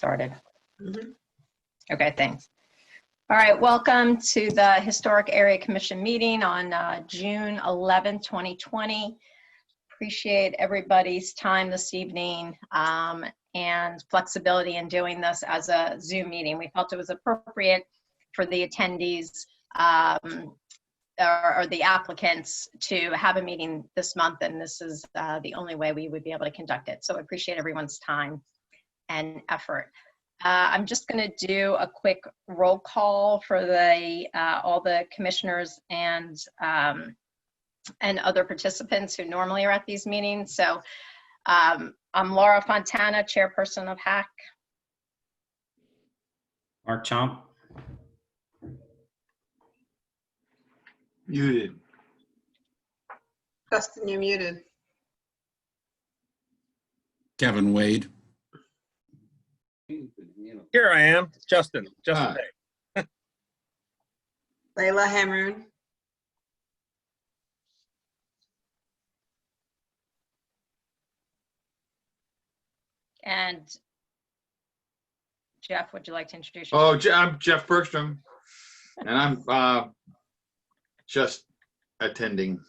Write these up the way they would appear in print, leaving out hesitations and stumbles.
started? Mhm. Okay, thanks. All right, welcome to the Historic Area Commission meeting on June 11, 2020. Appreciate everybody's time this evening and flexibility in doing this as a Zoom meeting. We felt it was appropriate for the attendees or the applicants to have a meeting this month, and this is the only way we would be able to conduct it. So I appreciate everyone's time and effort. I'm just going to do a quick roll call for the all the commissioners and other participants who normally are at these meetings. So I'm Laura Fontana, chairperson of HAC. Mark Chomp. Muted. Justin, you're muted. Kevin Wade. Here I am, Justin. Hi. Day. Layla Hamroon. And Jeff, would you like to introduce yourself? Oh, I'm Jeff Bergstrom, and I'm just attending.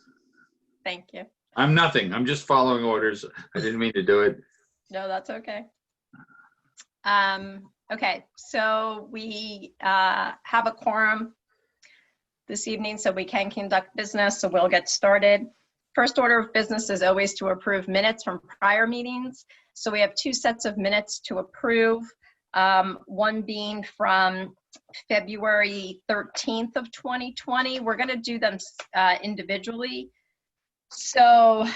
Thank you. I'm nothing. I'm just following orders. I didn't mean to do it. No, that's okay. Okay, so we have a quorum this evening, so we can conduct business, so we'll get started. First order of business is always to approve minutes from prior meetings. So we have two sets of minutes to approve, one being from February 13th of 2020. We're going to do them individually. So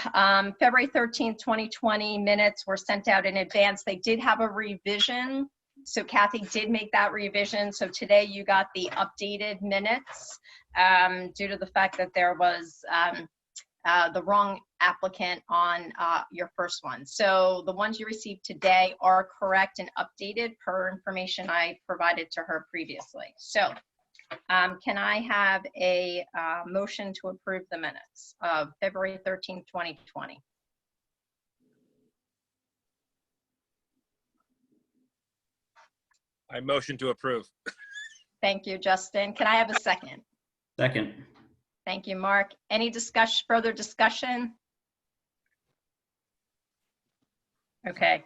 February 13th, 2020 minutes were sent out in advance. They did have a revision. So Kathy did make that revision. So today you got the updated minutes due to the fact that there was the wrong applicant on your first one. So the ones you received today are correct and updated per information I provided to her previously. So can I have a motion to approve the minutes of February 13th, 2020? I motion to approve. Thank you, Justin. Can I have a second? Second. Thank you, Mark. Any discussion, further discussion? Okay.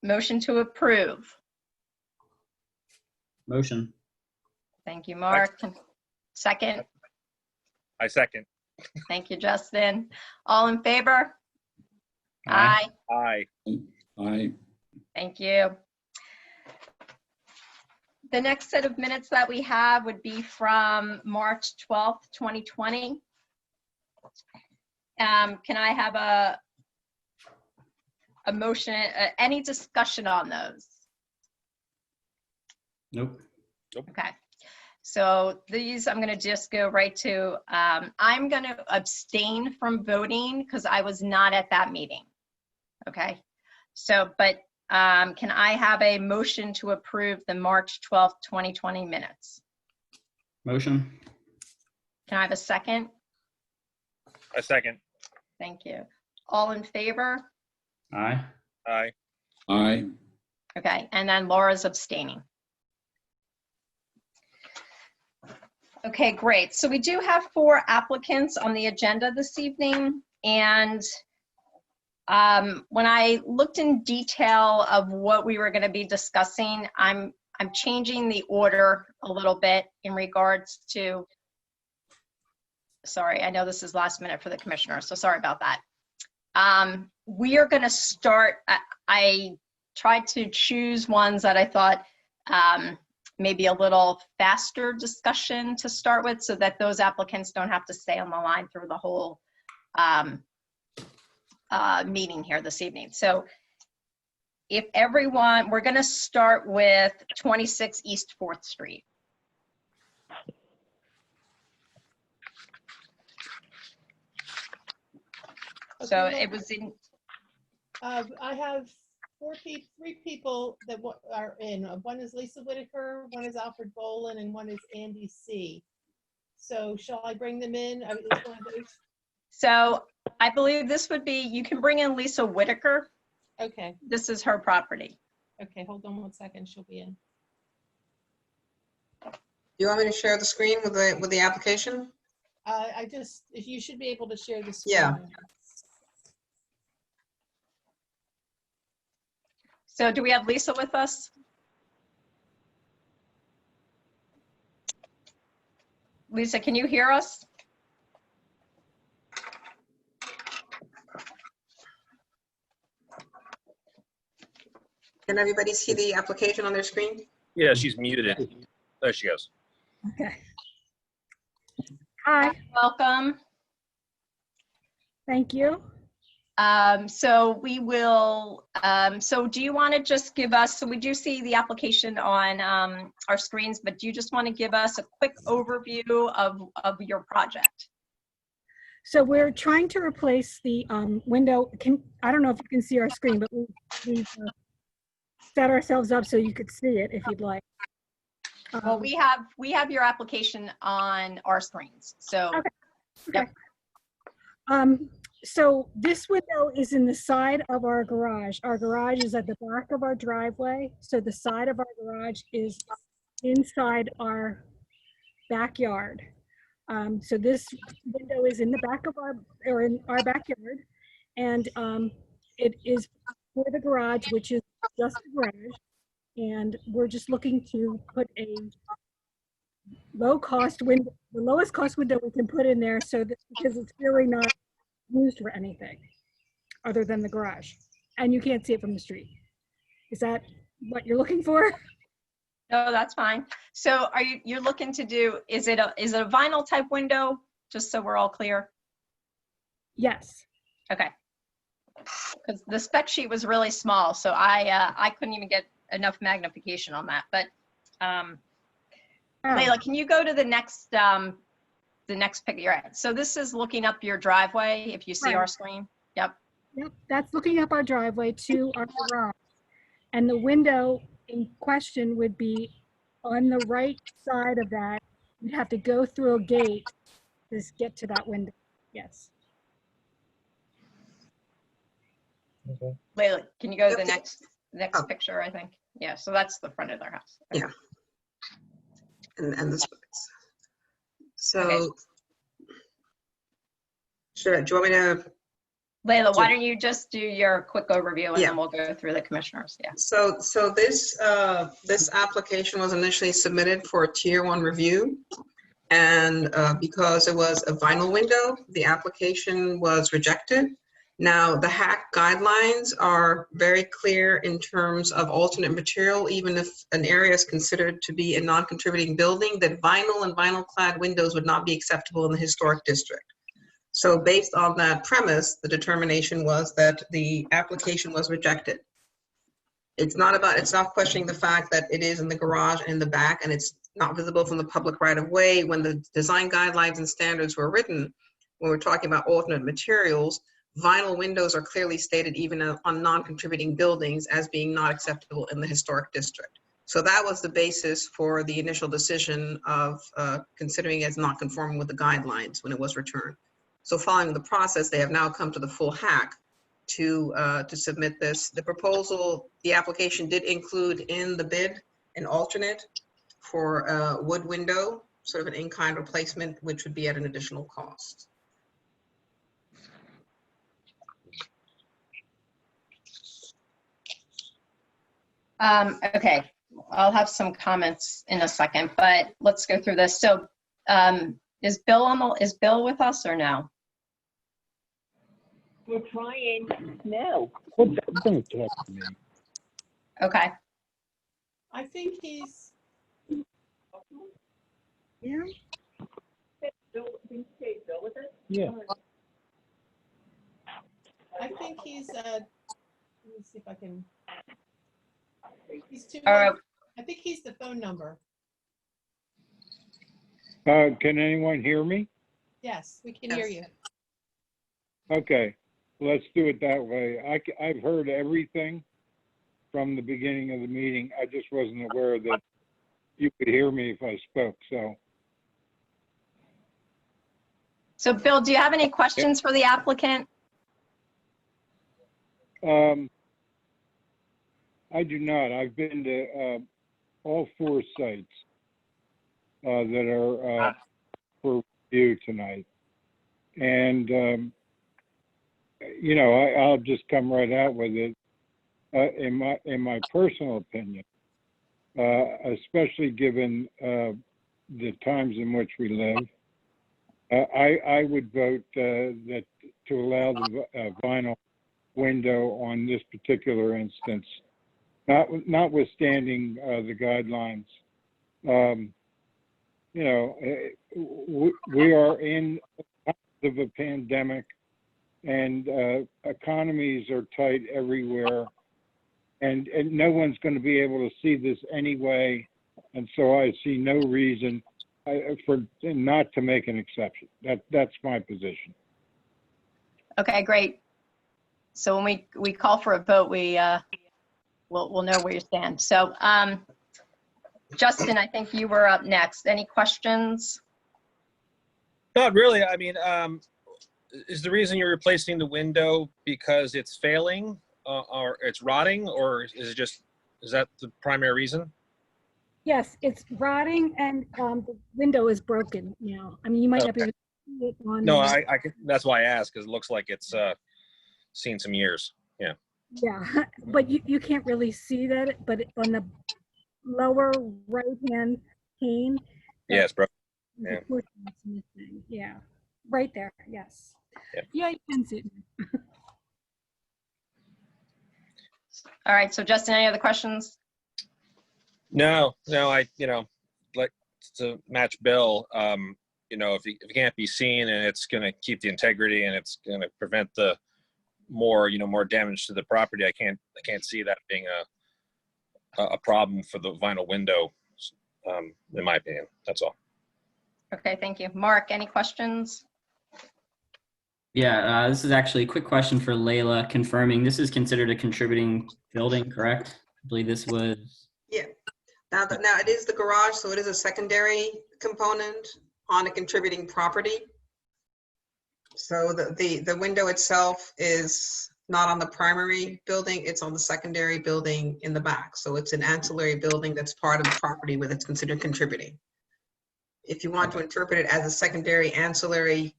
Motion to approve. Motion. Thank you, Mark. Second. I second. Thank you, Justin. All in favor? Aye. Aye. Aye. Thank you. The next set of minutes that we have would be from March 12th, 2020. Can I have a motion, any discussion on those? Nope. Okay. So these, I'm going to just go right to, I'm going to abstain from voting because I was not at that meeting. Okay. So, but can I have a motion to approve the March 12th, 2020 minutes? Motion. Can I have a second? I second. Thank you. All in favor? Aye. Aye. Aye. Okay, and then Laura's abstaining. Okay, great. So we do have 4 applicants on the agenda this evening, and when I looked in detail of what we were going to be discussing, I'm changing the order a little bit in regards to, sorry, I know this is last minute for the commissioner, so sorry about that. We are going to start, I tried to choose ones that I thought maybe a little faster discussion to start with so that those applicants don't have to stay on the line through the whole meeting here this evening. So if everyone, we're going to start with 26 East 4th Street. So it was in. I have three people that are in. One is Lisa Whitaker, one is Alfred Boland, and one is Andy C. So shall I bring them in? Is one of those? So I believe this would be, you can bring in Lisa Whitaker. Okay, This is her property. okay, hold on 1 second, she'll be in. Do you want me to share the screen with the application? If you should be able to share the screen. Yeah. So do we have Lisa with us? Lisa, can you hear us? Can everybody see the application on their screen? Yeah, she's muted. There she goes. Okay. Hi, Welcome. thank you. So we will, so do you want to just give us, so we do see the application on our screens, but do you just want to give us a quick overview of your project? So we're trying to replace the window. I don't know if you can see our screen, but we've set ourselves up so you could see it if you'd like. Well, we have your application on our screens, so. Okay. Yep. So this window is in the side of our garage. Our garage is at the back of our driveway. So the side of our garage is inside our backyard. So this window is in the back of in our backyard. And it is for the garage, which is just the garage. And we're just looking to put a low-cost window, the lowest cost window we can put in there, so that because it's really not used for anything other than the garage, and you can't see it from the street. Is that what you're looking for? No, that's fine. So you're looking to do, is it a vinyl type window? Just so we're all clear. Yes. Okay. Because the spec sheet was really small, so I couldn't even get enough magnification on that. But Layla, can you go to the next picture? So this is looking up your driveway, if you see Right. our screen. Yep. Yep, that's looking up our driveway to our garage. And the window in question would be on the right side of that. You'd have to go through a gate to get to that window. Yes. Layla, can you go to the Yep. next Oh. picture, I think? Yeah, so that's the front of their house. Yeah. And this. So, Okay. sure. Do you want me to? Layla, why don't you just do your quick overview and Yeah. then we'll go through the commissioners. Yeah. So this application was initially submitted for a tier 1 review. And because it was a vinyl window, the application was rejected. Now, the HAC guidelines are very clear in terms of alternate material, even if an area is considered to be a non-contributing building, that vinyl and vinyl-clad windows would not be acceptable in the historic district. So based on that premise, the determination was that the application was rejected. It's not questioning the fact that it is in the garage and in the back, and it's not visible from the public right of way. When the design guidelines and standards were written, when we're talking about alternate materials, vinyl windows are clearly stated even on non-contributing buildings as being not acceptable in the historic district. So that was the basis for the initial decision of considering it as not conforming with the guidelines when it was returned. So following the process, they have now come to the full HAC to submit this. The proposal, the application did include in the bid an alternate for a wood window, sort of an in-kind replacement, which would be at an additional cost. Okay, I'll have some comments in a second, but let's go through this. So is Bill with us or no? We're trying now. Don't talk to me. Okay. I think he's, Yeah. Yeah. I think he's, let me see if I can. He's too, All right. I think he's the phone number. Can anyone hear me? Yes, we can hear you. Okay, let's do it that way. I've heard everything from the beginning of the meeting. I just wasn't aware that you could hear me if I spoke, so. So Bill, do you have any questions for the applicant? I do not. I've been to all 4 sites that are for review tonight. And, you know, I'll just come right out with it. In my personal opinion, especially given the times in which we live, I would vote that to allow the vinyl window on this particular instance, notwithstanding the guidelines. You know, we are in of a pandemic, and economies are tight everywhere, and no one's going to be able to see this anyway, and so I see no reason for not to make an exception. That's my position. Okay, great. So when we call for a vote, we'll know where you stand. So Justin, I think you were up next. Any questions? Not really. I mean, is the reason you're replacing the window because it's failing or it's rotting, or is that the primary reason? Yes, it's rotting and the window is broken now. I mean, you might not be able to see it on. No, I can, that's why I asked, because it looks like it's seen some years. Yeah. Yeah, but you can't really see that, but on the lower right-hand pane. Yeah, it's broken. the Yeah. portion that's missing. Yeah, right there, yes. Yep. Yeah, you can see it. All right, so Justin, any other questions? No, like to match Bill, if it can't be seen and it's going to keep the integrity and it's going to prevent the more damage to the property, I can't see that being a problem for the vinyl window, in my opinion. That's all. Okay, thank you. Mark, any questions? Yeah, this is actually a quick question for Layla, confirming this is considered a contributing building, correct? I believe this was. Yeah. Now it is the garage, so it is a secondary component on a contributing property. So the window itself is not on the primary building, it's on the secondary building in the back. So it's an ancillary building that's part of the property where it's considered contributing. If you want to interpret it as a secondary ancillary,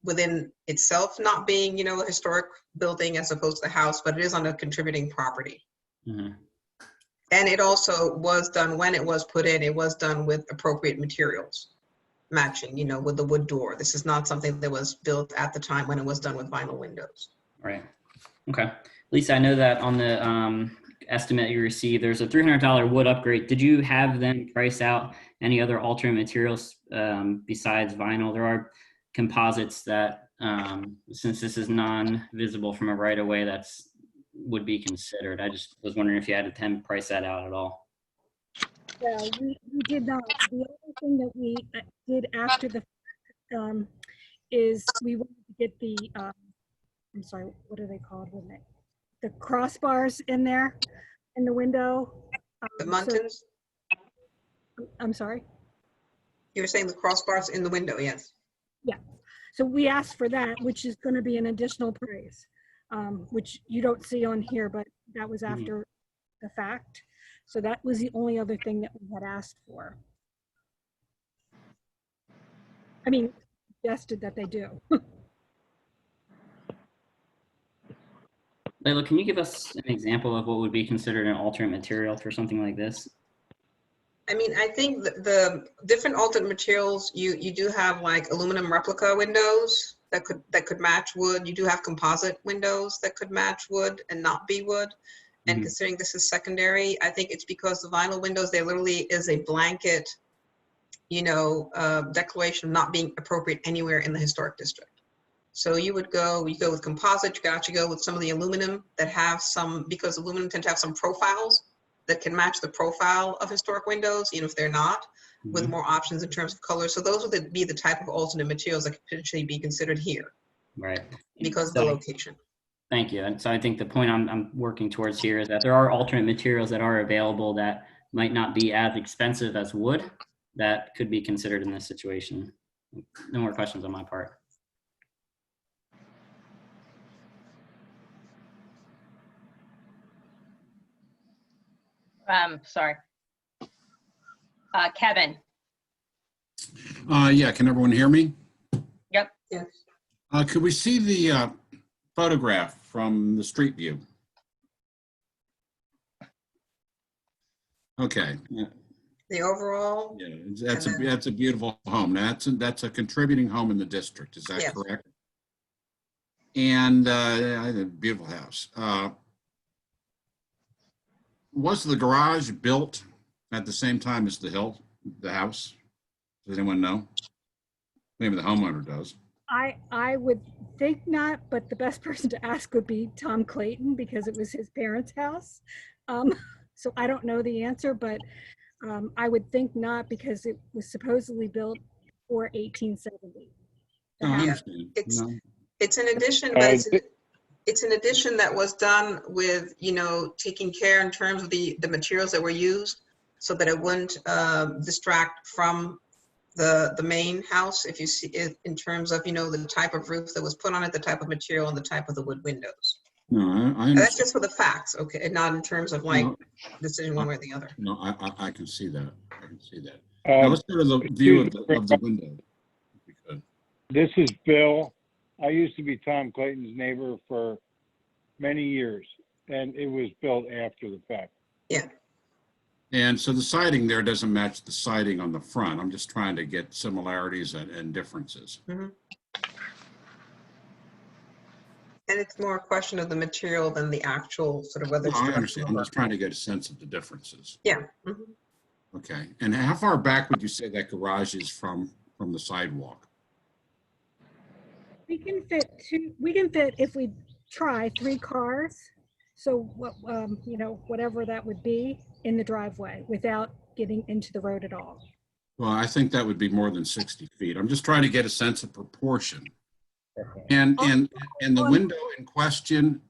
within itself not being, a historic building as opposed to the house, but it is on a contributing property. Mm-hmm. And it also was done, when it was put in, it was done with appropriate materials matching, with the wood door. This is not something that was built at the time when it was done with vinyl windows. Right. Okay. Lisa, I know that on the estimate you received, there's a $300 wood upgrade. Did you have them price out any other alternate materials besides vinyl? There are composites that, since this is non-visible from a right of way, would be considered. I just was wondering if you had to price that out at all. Yeah, we did not. The other thing that we did after the is we wanted to get the, I'm sorry, what are they called? The crossbars in there in the window. The muntins? I'm sorry? You were saying the crossbars in the window, yes. Yeah. So we asked for that, which is going to be an additional price, which you don't see on here, but that was after the fact. So that was the only other thing that we had asked for. I mean, suggested that they do. Layla, can you give us an example of what would be considered an alternate material for something like this? I mean, I think the different alternate materials, you do have like aluminum replica windows that could match wood. You do have composite windows that could match wood and not be wood. And considering this is secondary, I think it's because the vinyl windows, they literally is a blanket, declaration of not being appropriate anywhere in the historic district. So you go with composite, you can actually go with some of the aluminum that have some, because aluminum tend to have some profiles that can match the profile of historic windows, even if they're not, with more options in terms of color. So those would be the type of alternate materials that could potentially be considered here. Right. Because of the location. Thank you. And so I think the point I'm working towards here is that there are alternate materials that are available that might not be as expensive as wood that could be considered in this situation. No more questions on my part. Sorry. Kevin. Yeah, can everyone hear me? Yep. Yes. Could we see the photograph from the street view? Okay. Yeah, The overall, that's a beautiful home. That's a contributing home in the district. Is that Yes. correct? And a beautiful house. Was the garage built at the same time as the house? Does anyone know? Maybe the homeowner does. I would think not, but the best person to ask would be Tom Clayton because it was his parents' house. So I don't know the answer, but I would think not because it was supposedly built for 1870. No, I Yeah, understand. it's- No. it's an addition, but it's an addition that was done with, taking care in terms of the materials that were used so that it wouldn't distract from the main house, if you see it in terms of, the type of roof that was put on it, the type of material and the type of the wood windows. No, I And that's understand. just for the facts, okay, and not in terms of like No. decision one way or the other. No, I can see that. I can see that. Now let's go to the view of the window. If we could. This is Bill. I used to be Tom Clayton's neighbor for many years, and it was built after the fact. And so the siding there doesn't match the siding on the front. I'm just trying to get similarities and differences. And it's more a question of the material than the actual sort of whether No, it's. I understand. I'm just trying to get a sense of the differences. Yeah. Okay. And how far back would you say that garage is from the sidewalk? We can fit if we try 3 cars. So what, whatever that would be in the driveway without getting into the road at all. Well, I think that would be more than 60 feet. I'm just trying to get a sense of proportion. And the window in question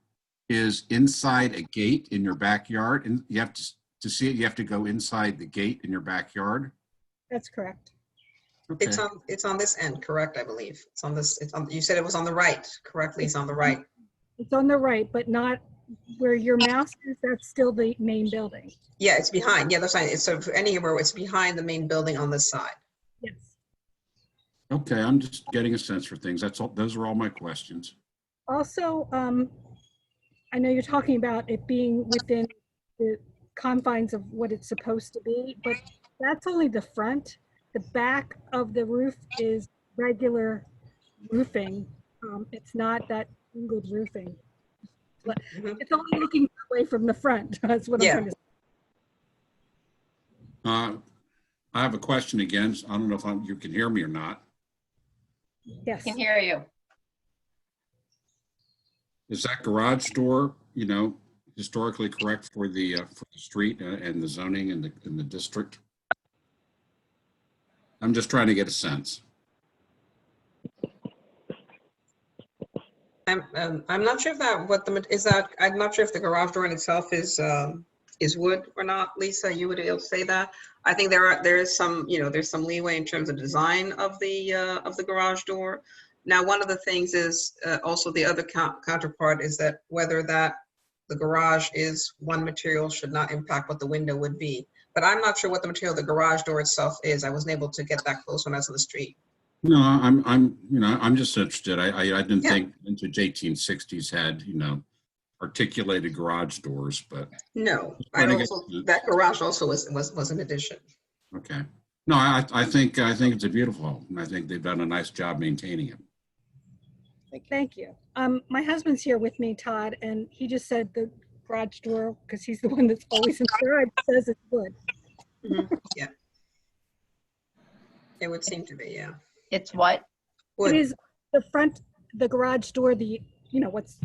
is inside a gate in your backyard, and you have to see it, you have to go inside the gate in your backyard. That's correct. Okay. It's on this end, correct, I believe. You said it was on the right, correctly, it's on the right. It's on the right, but not where your mouse is. That's still the main building. Yeah, it's behind, yeah, that's right. It's sort of anywhere, it's behind the main building on this side. Yes. Okay, I'm just getting a sense for things. That's all. Those are all my questions. Also, I know you're talking about it being within the confines of what it's supposed to be, but that's only the front. The back of the roof is regular roofing. It's not that angled roofing. It's only looking away from the front. That's what I'm trying to say. I have a question again. I don't know if you can hear me or not. Yes. Can hear you. Is that garage door, historically correct for the street and the zoning in the district? I'm just trying to get a sense. I'm not sure if I'm not sure if the garage door in itself is wood or not. Lisa, you would be able to say that. I think there's some leeway in terms of design of the garage door. Now, one of the things is also the other counterpart is that whether the garage is one material should not impact what the window would be. But I'm not sure what the material of the garage door itself is. I wasn't able to get that close when I was on the street. No, I'm just interested. I didn't think vintage 1860s had, articulated garage doors, but. No, Trying to that garage also was an addition. Okay. No, I think it's a beautiful home, and I think they've done a nice job maintaining it. Thank you. My husband's here with me, Todd, and he just said the garage door, because he's the one that's always inside, says it's wood. Yeah. It would seem to be, yeah. It's what? Wood. It is the front, the garage door, what's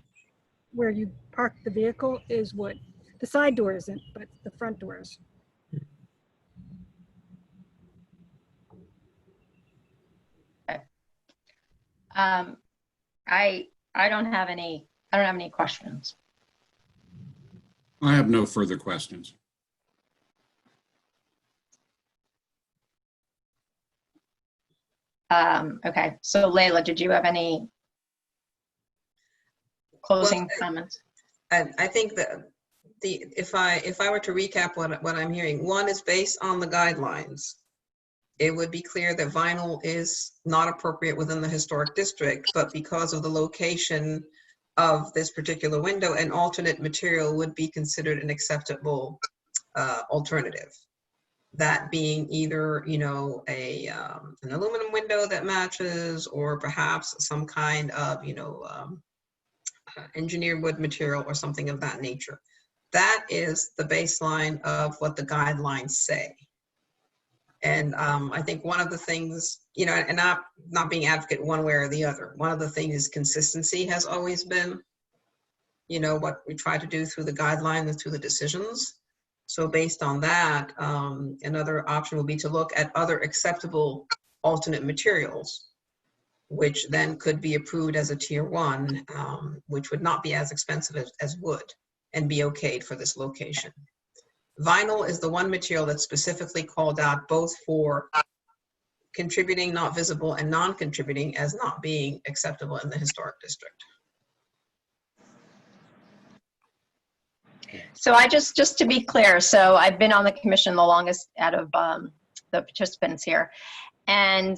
where you park the vehicle is wood. The side door isn't, but the front doors. I don't have any questions. I have no further questions. Okay, so Layla, did you have any closing comments? And I think that if I were to recap what I'm hearing, one is based on the guidelines. It would be clear that vinyl is not appropriate within the historic district, but because of the location of this particular window, an alternate material would be considered an acceptable alternative. That being either, you know, an aluminum window that matches, or perhaps some kind of, you know, engineered wood material or something of that nature. That is the baseline of what the guidelines say. And I think one of the things, you know, and not being advocate one way or the other, one of the things is consistency has always been, you know, what we try to do through the guidelines and through the decisions. So based on that, another option would be to look at other acceptable alternate materials, which then could be approved as a tier 1, which would not be as expensive as wood and be okayed for this location. Vinyl is the one material that's specifically called out both for contributing, not visible, and non-contributing as not being acceptable in the historic district. So I just to be clear, so I've been on the commission the longest out of the participants here. And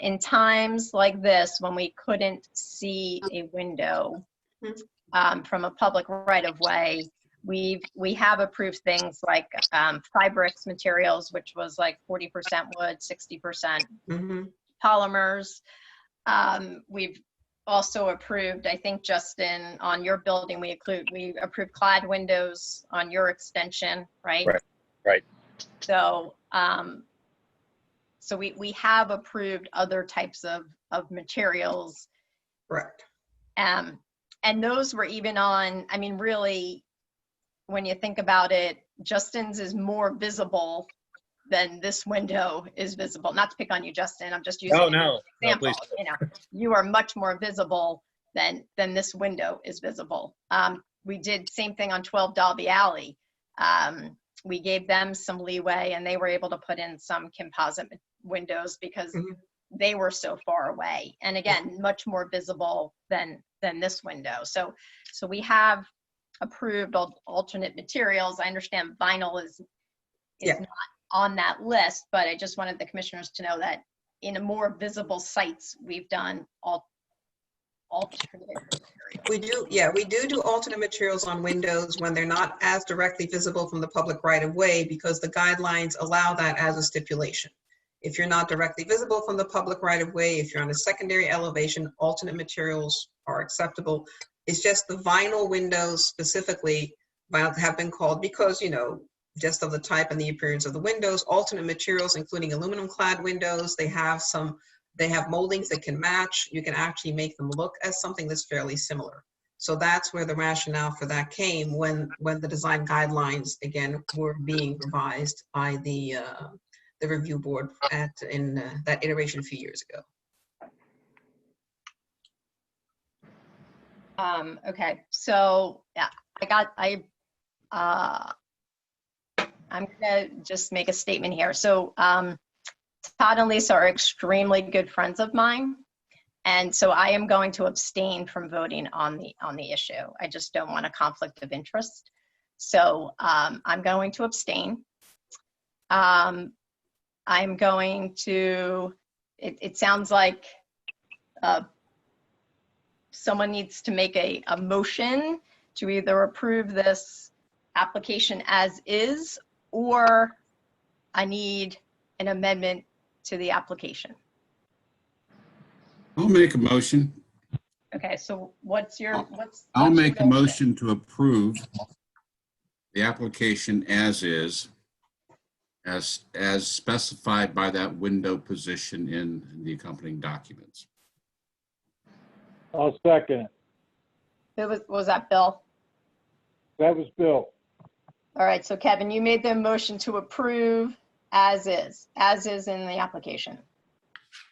in times like this, when we couldn't see a window from a public right-of-way, we have approved things like Fibrix materials, which was like 40% wood, 60% polymers. We've also approved, I think, Justin, on your building, we approved clad windows on your extension, right? Right. So, so we have approved other types of materials. Correct. And those were even on, I mean, really, when you think about it, Justin's is more visible than this window is visible. Not to pick on you, Justin, I'm just using an example. You know, you are much more visible than this window is visible. We did same thing on 12 Dalby Alley. We gave them some leeway and they were able to put in some composite windows because they were so far away. And again, much more visible than this window. So we have approved alternate materials. I understand vinyl is not on that list, but I just wanted the commissioners to know that in a more visible sites, we've done alternate materials. We do alternate materials on windows when they're not as directly visible from the public right of way, because the guidelines allow that as a stipulation. If you're not directly visible from the public right of way, if you're on a secondary elevation, alternate materials are acceptable. It's just the vinyl windows specifically have been called, because, you know, just of the type and the appearance of the windows, alternate materials, including aluminum clad windows. They have moldings that can match. You can actually make them look as something that's fairly similar. So that's where the rationale for that came when the design guidelines, again, were being revised by the review board in that iteration a few years ago. Okay, so yeah, I'm gonna just make a statement here. So Todd and Lisa are extremely good friends of mine. And so I am going to abstain from voting on the issue. I just don't want a conflict of interest. So I'm going to abstain. I'm going to, it sounds like someone needs to make a motion to either approve this application as is, or I need an amendment to the application. I'll make a motion. Okay, so I'll make a motion to approve the application as is, as specified by that window position in the accompanying documents. I'll second it. Was that Bill? That was Bill. All right, so Kevin, you made the motion to approve as is in the application.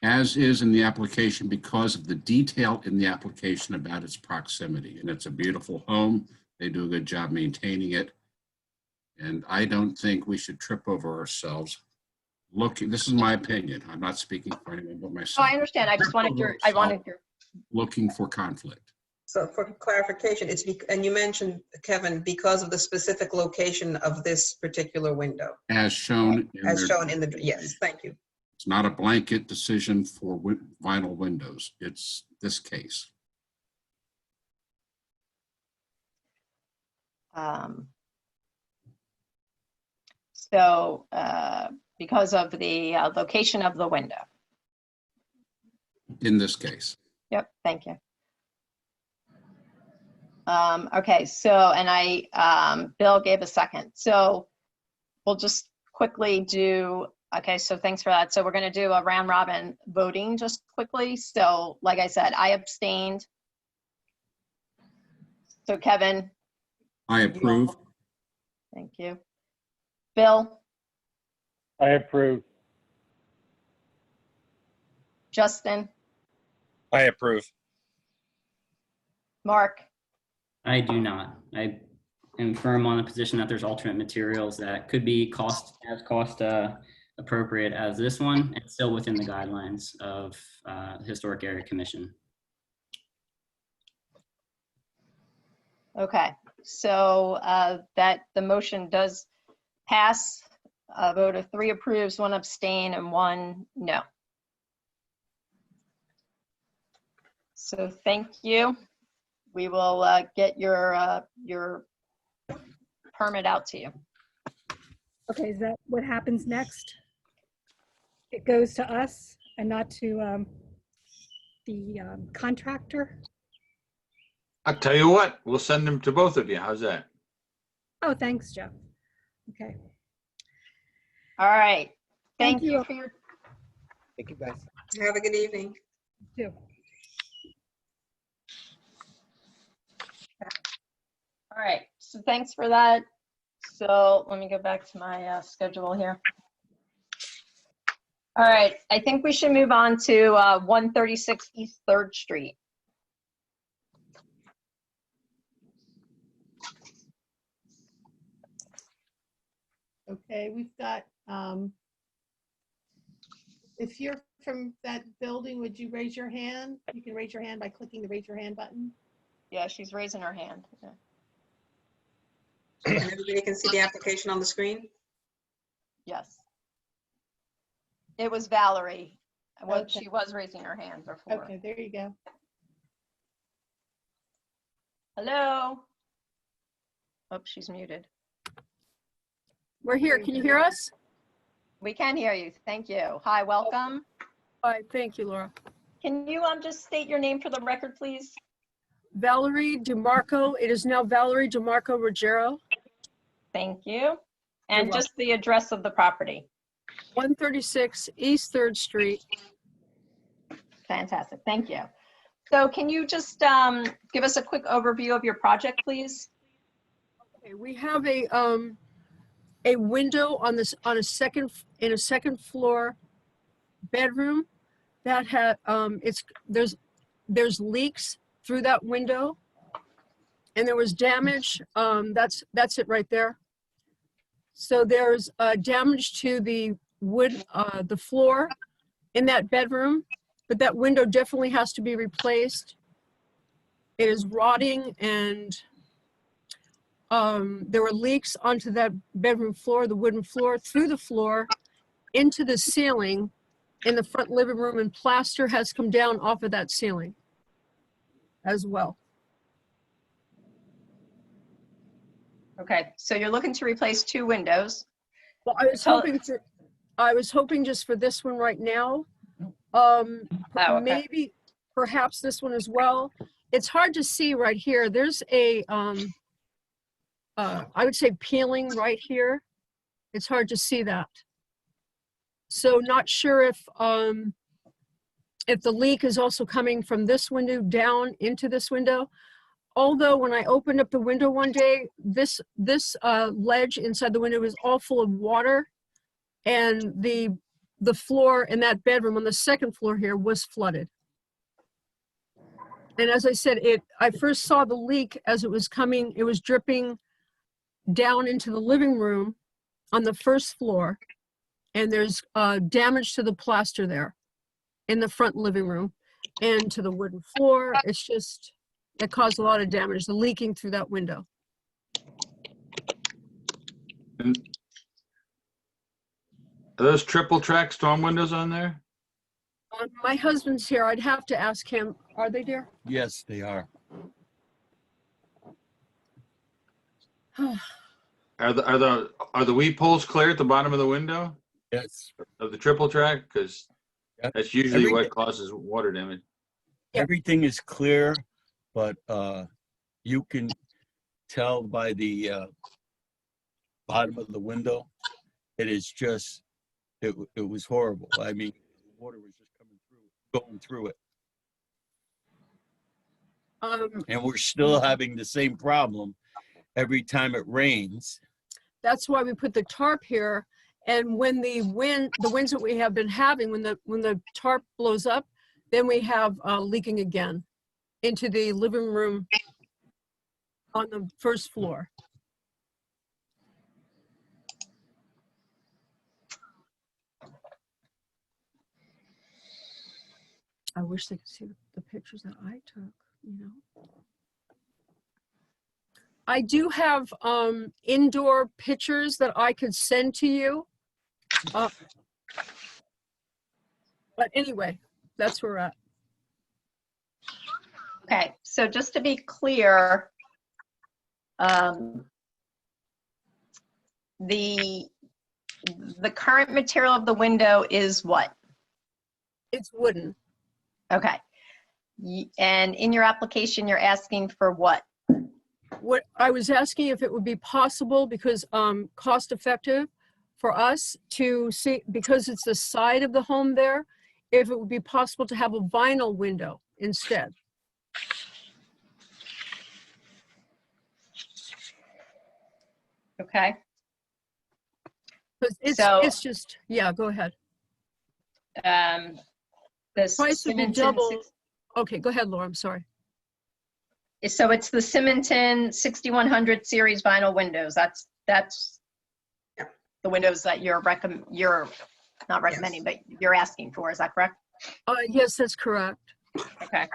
As is in the application because of the detail in the application about its proximity. And it's a beautiful home. They do a good job maintaining it. And I don't think we should trip over ourselves. This is my opinion. I'm not speaking for anyone but myself. Oh, I understand. I just wanted your, Looking for conflict. So for clarification, and you mentioned, Kevin, because of the specific location of this particular window, As shown in as their, shown in the, yes, thank you. it's not a blanket decision for vinyl windows. It's this case. So because of the location of the window. In this case. Yep, thank you. Okay, so, and Bill gave a second. So we'll just quickly do, okay, so thanks for that. So we're gonna do a round robin voting just quickly. So like I said, I abstained. So Kevin, I approve. thank you. Bill, I approve. Justin, I approve. Mark, I do not. I am firm on the position that there's alternate materials that could be cost appropriate as this one, and still within the guidelines of the Historic Area Commission. okay. So that the motion does pass. A vote of 3 approves, 1 abstain, and 1 no. So thank you. We will get your permit out to you. Okay, is that what happens next? It goes to us and not to the contractor? I'll tell you what, we'll send them to both of you. How's that? Oh, thanks, Jeff. Okay. All right. Thank Thank you you. for your, Thank you, guys. Have a good evening. Too. all right. So thanks for that. So let me go back to my schedule here. All right. I think we should move on to 136 East 3rd Street. Okay, we've got, if you're from that building, would you raise your hand? You can raise your hand by clicking the raise your hand button. Yeah, she's raising her hand. Yeah. And everybody can see the application on the screen? Yes. It was Valerie. Okay. She was raising her hand before. Okay, there you go. Hello? Oh, she's muted. We're here. Can you hear us? We can hear you. Thank you. Hi, welcome. Hi, thank you, Laura. Can you just state your name for the record, please? Valerie DeMarco. It is now Valerie DeMarco Ruggiero, Thank you. And You're just the address of the property. 136 East 3rd Street. Fantastic. Thank you. So can you just give us a quick overview of your project, please? Okay, we have a window on a second floor bedroom that had there's leaks through that window, and there was damage. That's it right there. So there's damage to the wood, the floor in that bedroom, but that window definitely has to be replaced. It is rotting, and there were leaks onto that bedroom floor, the wooden floor, through the floor, into the ceiling in the front living room, and plaster has come down off of that ceiling as well. Okay, so you're looking to replace 2 windows. Well, I was hoping just for this one right now. okay. Maybe, perhaps this one as well. It's hard to see right here. There's a, I would say peeling right here. It's hard to see that. So not sure if the leak is also coming from this window down into this window. Although when I opened up the window one day, this ledge inside the window was all full of water, and the floor in that bedroom on the second floor here was flooded. And as I said, I first saw the leak as it was coming. It was dripping down into the living room on the first floor, and there's damage to the plaster there in the front living room and to the wooden floor. It's just, that caused a lot of damage, the leaking through that window. And are those triple track storm windows on there? My husband's here. I'd have to ask him. Are they, dear? Yes, they are. Are the weed poles clear at the bottom of the window Yes. of the triple track? Because Yep. that's usually Every- what causes water damage. Yep. Everything is clear, but you can tell by the bottom of the window, it is just, it was horrible. I mean, the water was just going through it. And we're still having the same problem every time it rains. That's why we put the tarp here. And when the winds that we have been having, when the tarp blows up, then we have leaking again into the living room on the first floor. I wish they could see the pictures that I took, you know. I do have indoor pictures that I could send to you. But anyway, that's where we're at. Okay, so just to be clear, the current material of the window is what? It's wooden. Okay. And in your application, you're asking for what? What I was asking if it would be possible, because cost effective for us to see, because it's the side of the home there, if it would be possible to have a vinyl window instead. Okay. Because So- it's just, yeah, go ahead. This Price would be Simonton double. Okay, go ahead, Laura, I'm sorry. So it's the Simonton 6100 series vinyl windows. That's Yep. the windows that you're not recommending, but you're asking for. Is that correct? Yes, that's correct. Okay.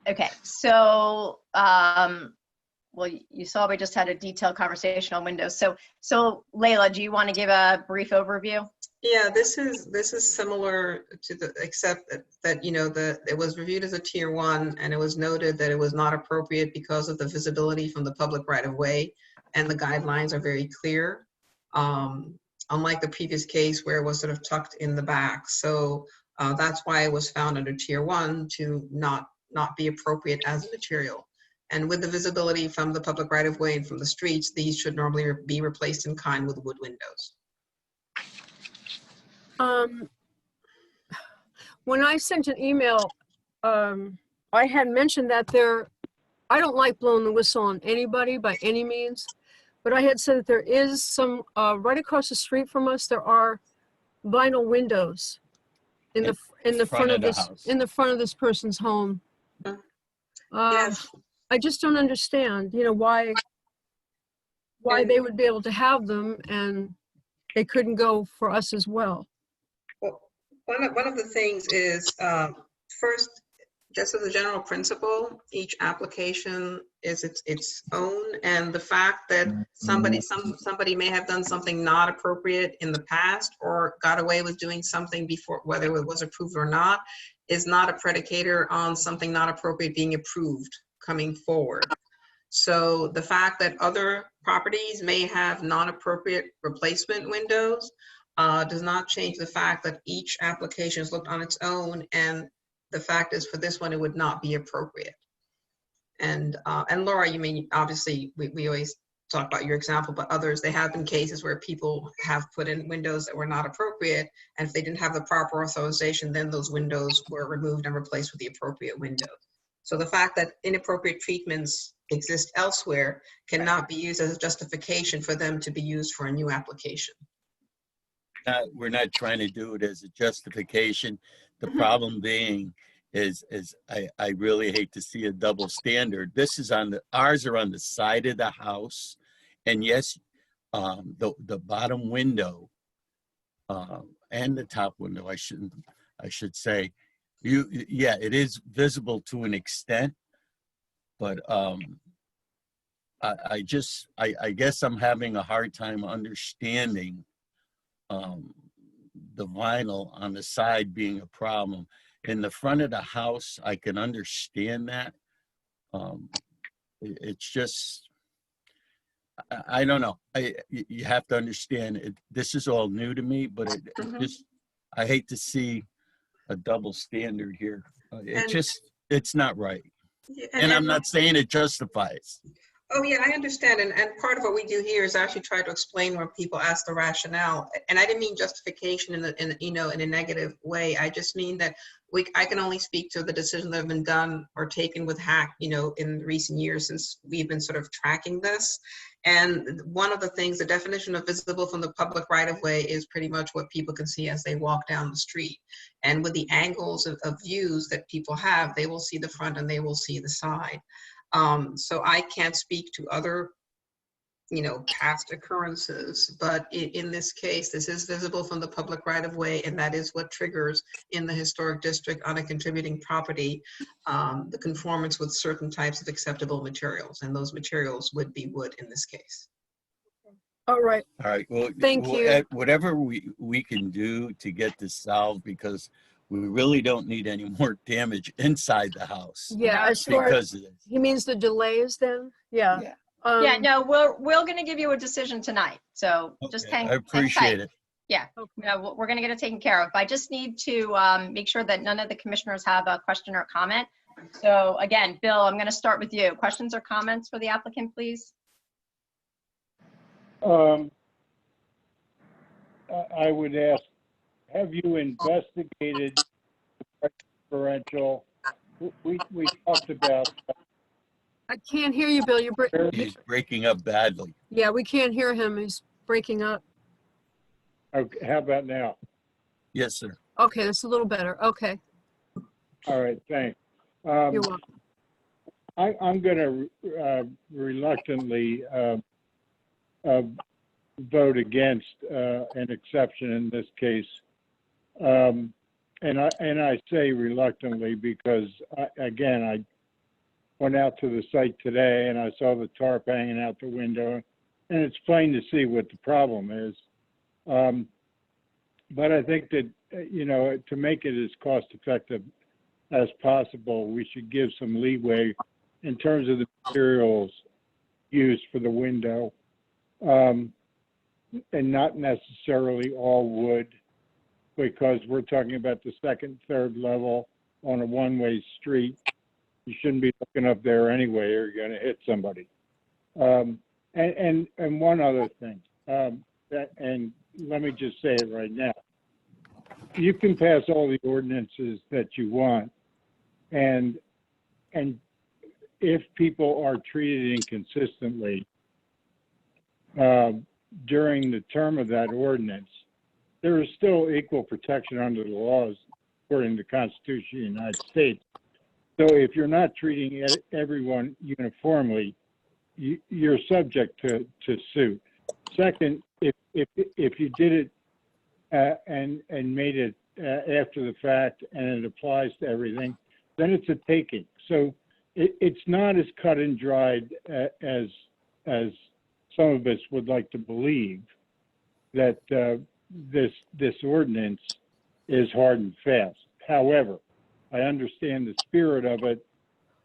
Okay, so, well, you saw we just had a detailed conversation on windows. So Layla, do you want to give a brief overview? Yeah, this is similar to except that you know, it was reviewed as a tier 1, and it was noted that it was not appropriate because of the visibility from the public right of way, and the guidelines are very clear. Unlike the previous case where it was sort of tucked in the back. So that's why it was found under tier 1 to not be appropriate as a material. And with the visibility from the public right of way and from the streets, these should normally be replaced in kind with wood windows. When I sent an email, I had mentioned that I don't like blowing the whistle on anybody by any means, but I had said that there is some, right across the street from us, there are vinyl windows in the front of the this, house. in the front of this person's home. Yes. I just don't understand, you know, why they would be able to have them and they couldn't go for us as well. Well, one of the things is, first, just as a general principle, each application is its own, and the fact that somebody may have done something not appropriate in the past or got away with doing something before, whether it was approved or not, is not a predicator on something not appropriate being approved coming forward. So the fact that other properties may have non-appropriate replacement windows does not change the fact that each application is looked on its own, and the fact is for this one, it would not be appropriate. And Laura, you mean, obviously, we always talk about your example, but others, there have been cases where people have put in windows that were not appropriate, and if they didn't have the proper authorization, then those windows were removed and replaced with the appropriate windows. So the fact that inappropriate treatments exist elsewhere cannot be used as a justification for them to be used for a new application. We're not trying to do it as a justification. The problem being is I really hate to see a double standard. This is ours are on the side of the house, and yes, the bottom window and the top window, I should say, Yeah, it is visible to an extent, but I guess I'm having a hard time understanding the vinyl on the side being a problem. In the front of the house, I can understand that. It's just, I don't know. You have to understand it. This is all new to me, but it just, I hate to see a double standard here. It's not right. And I'm not saying it justifies. Oh, yeah, I understand. And part of what we do here is actually try to explain when people ask the rationale. And I didn't mean justification in a negative way. I just mean that I can only speak to the decisions that have been done or taken with HAC, in recent years since we've been sort of tracking this. And one of the things, the definition of visible from the public right of way is pretty much what people can see as they walk down the street. And with the angles of views that people have, they will see the front and they will see the side. So I can't speak to other, past occurrences, but in this case, this is visible from the public right of way, and that is what triggers in the historic district on a contributing property, the conformance with certain types of acceptable materials, and those materials would be wood in this case. All right. All right. Well, Thank you. Whatever we can do to get this solved, because we really don't need any more damage inside the house. Yeah, as far Because as, he means the delays then? Yeah. Yeah, no, we're going to give you a decision tonight. So just Okay, hang I appreciate it. Yeah, no, we're going to get it taken care of. I just need to make sure that none of the commissioners have a question or comment. So again, Bill, I'm going to start with you. Questions or comments for the applicant, please? I would ask, have you investigated the differential? We talked about. I can't hear you, Bill. He's breaking up badly. Yeah, we can't hear him. He's breaking up. Okay, how about now? Yes, sir. Okay, that's a little better. Okay. All right, thanks. You're welcome. I'm going to reluctantly vote against an exception in this case. And I say reluctantly because, again, I went out to the site today and I saw the tarp hanging out the window, and it's plain to see what the problem is. But I think that, to make it as cost effective as possible, we should give some leeway in terms of the materials used for the window, and not necessarily all wood, because we're talking about the second, third level on a one-way street. You shouldn't be looking up there anyway, or you're going to hit somebody. And one other thing, and let me just say it right now. You can pass all the ordinances that you want, and if people are treated inconsistently during the term of that ordinance, there is still equal protection under the laws according to the Constitution of the United States. So if you're not treating everyone uniformly, you're subject to suit. Second, if you did it and made it after the fact and it applies to everything, then it's a taking. So it's not as cut and dried as some of us would like to believe, that this ordinance is hard and fast. However, I understand the spirit of it,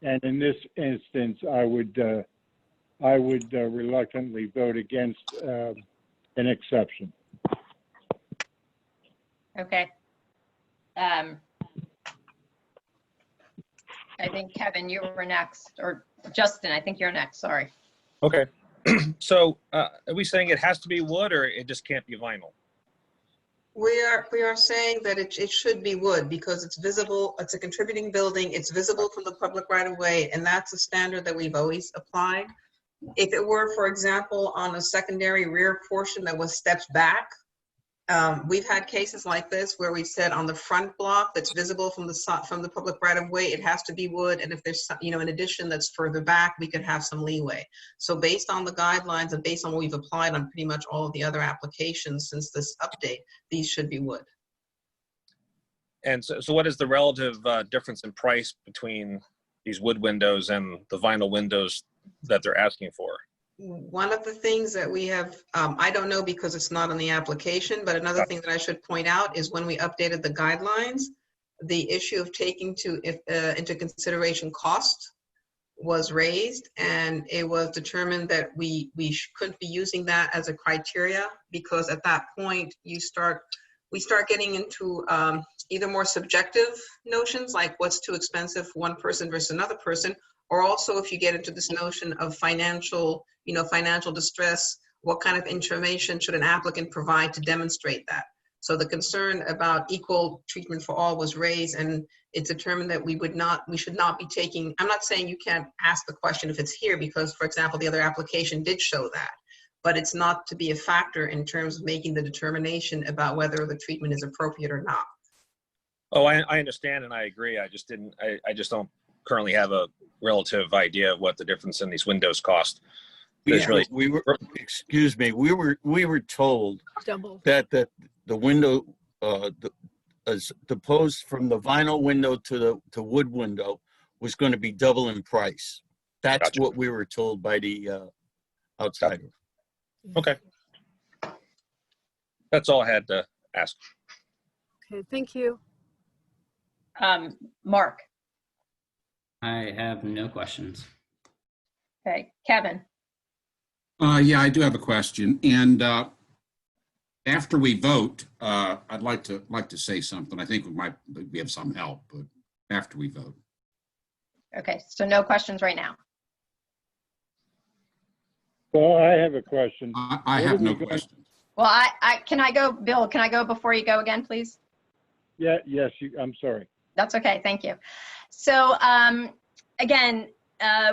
and in this instance, I would reluctantly vote against an exception. Okay. I think Kevin, you were next, or Justin, I think you're next, sorry. Okay. So are we saying it has to be wood, or it just can't be vinyl? We are saying that it should be wood because it's visible, it's a contributing building, it's visible from the public right of way, and that's a standard that we've always applied. If it were, for example, on a secondary rear portion that was steps back, we've had cases like this where we said on the front block that's visible from the public right of way, it has to be wood, and if there's an addition that's further back, we could have some leeway. So based on the guidelines and based on what we've applied on pretty much all of the other applications since this update, these should be wood. And so what is the relative difference in price between these wood windows and the vinyl windows that they're asking for? One of the things that we have, I don't know because it's not on the application, but another thing that I should point out is when we updated the guidelines, the issue of taking into consideration cost was raised, and it was determined that we couldn't be using that as a criteria, because at that point we start getting into either more subjective notions like what's too expensive for one person versus another person, or also if you get into this notion of financial distress, what kind of information should an applicant provide to demonstrate that? So the concern about equal treatment for all was raised, and it's determined that we should not be taking, I'm not saying you can't ask the question if it's here, because for example, the other application did show that, but it's not to be a factor in terms of making the determination about whether the treatment is appropriate or not. Oh, I understand and I agree. I just don't currently have a relative idea of what the difference in these windows cost. There's really, we were, excuse me, we were told Double. that the window, as opposed from the vinyl window to the wood window was going to be double in price. That's Gotcha. what we were told by the outsider. okay. That's all I had to ask. Okay, thank you. Mark. I have no questions. Okay, Kevin. Yeah, I do have a question. And after we vote, I'd like to say something. I think we have some help, but after we vote. Okay, so no questions right now. Well, I have a question. I have no questions. Well, can I go, Bill, can I go before you go again, please? Yeah, yes, I'm sorry. That's okay, thank you. So again,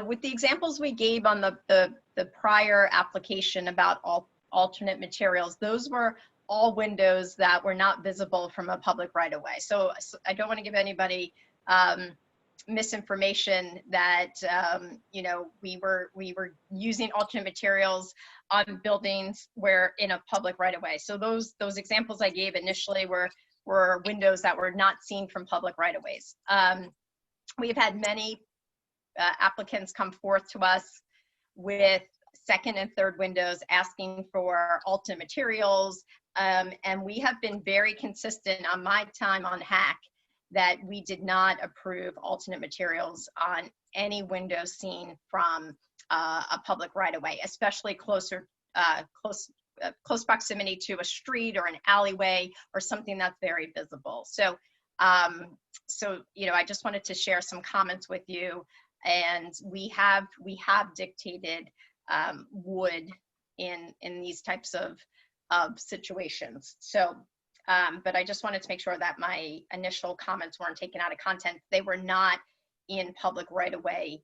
with the examples we gave on the prior application about alternate materials, those were all windows that were not visible from a public right of way. So I don't want to give anybody misinformation that you know, we were using alternate materials on buildings where in a public right of way. So those examples I gave initially were windows that were not seen from public right of ways. We've had many applicants come forth to us with second and third windows asking for alternate materials, and we have been very consistent on my time on HAC that we did not approve alternate materials on any window seen from a public right-of-way, especially close proximity to a street or an alleyway or something that's very visible. So, you know, I just wanted to share some comments with you, and we have dictated wood in these types of situations. So, but I just wanted to make sure that my initial comments weren't taken out of context. They were not in public right of way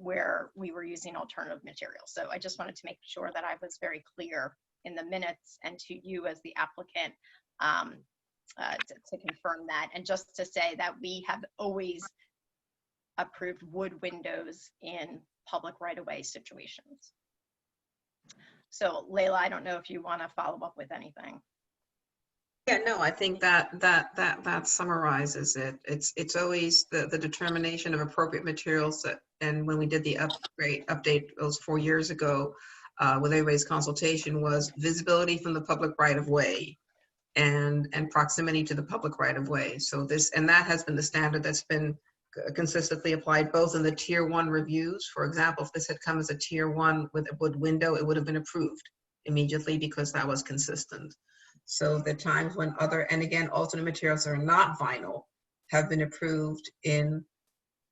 where we were using alternative materials. So I just wanted to make sure that I was very clear in the minutes and to you as the applicant to confirm that. And just to say that we have always approved wood windows in public right of way situations. So Layla, I don't know if you want to follow up with anything. Yeah, no, I think that summarizes it. It's always the determination of appropriate materials that, and when we did the update, it was 4 years ago, with everybody's consultation, was visibility from the public right of way and proximity to the public right of way. So that has been the standard that's been consistently applied both in the tier 1 reviews. For example, if this had come as a tier 1 with a wood window, it would have been approved immediately because that was consistent. So the times when and again, alternate materials that are not vinyl have been approved in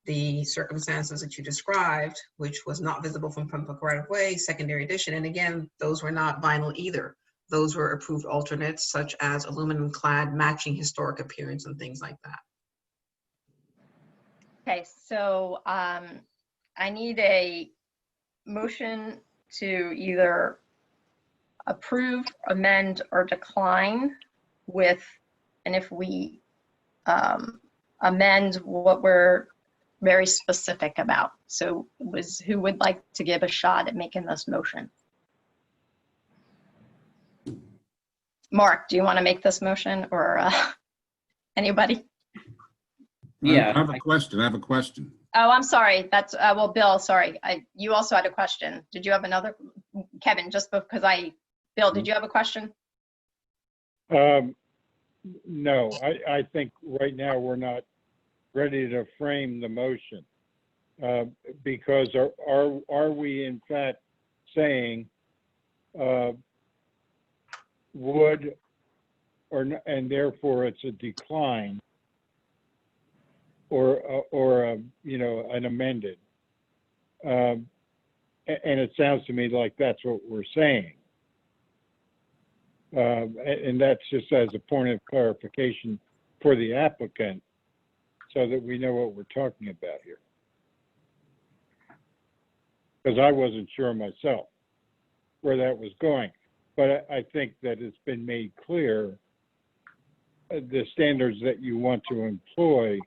the circumstances that you described, which was not visible from public right of way, secondary edition. And again, those were not vinyl either. Those were approved alternates such as aluminum clad, matching historic appearance and things like that. Okay, so I need a motion to either approve, amend, or decline with, and if we amend, what we're very specific about. So who would like to give a shot at making this motion? Mark, do you want to make this motion or? Anybody? Yeah. I have a question. Oh, I'm sorry. That's, well, Bill, sorry. You also had a question. Did you have another? Kevin, just because Bill, did you have a question? No, I think right now we're not ready to frame the motion. Because are we in fact saying would or and therefore it's a decline or an amended, and it sounds to me like that's what we're saying, and that's just as a point of clarification for the applicant so that we know what we're talking about here, because I wasn't sure myself where that was going. But I think that it's been made clear the standards that you want to employ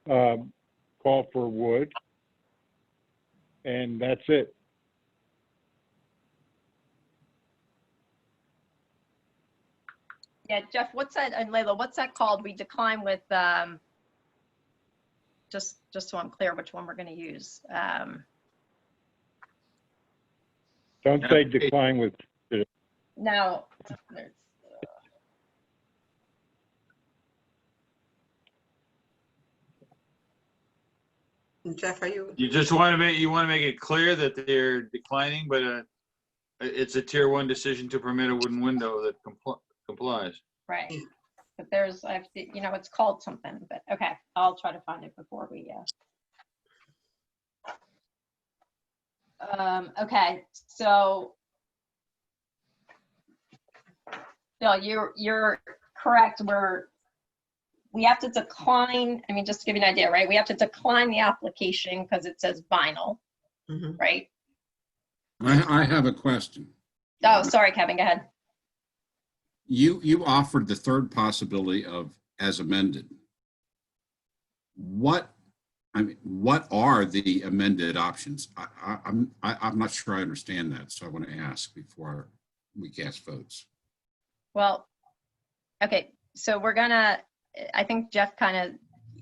call for wood, and that's it. Yeah, Jeff, what's that, and Layla, what's that called? We decline with, just so I'm clear which one we're going to use. Don't say decline with. No, there's, Jeff, are you? You just want to make it clear that they're declining, but it's a tier 1 decision to permit a wooden window that complies. right. But there's, it's called something, but okay, I'll try to find it before we, okay, so Bill, you're correct. We have to decline, just to give you an idea, right? We have to decline the application because it says vinyl, right? I have a question. Oh, sorry, Kevin, go ahead. You offered the third possibility of as amended. What are the amended options? I'm not sure I understand that, so I want to ask before we cast votes. Well, okay, so I think Jeff kind of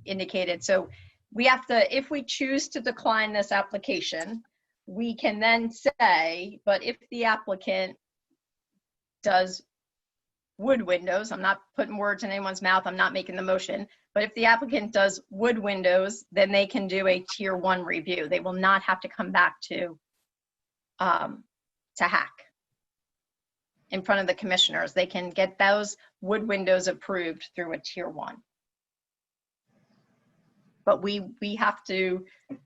indicated, so we have to, if we choose to decline this application, we can then say, but if the applicant does wood windows, I'm not putting words in anyone's mouth, I'm not making the motion, but if the applicant does wood windows, then they can do a tier 1 review. They will not have to come back to HAC in front of the commissioners. They can get those wood windows approved through a tier 1. But we have to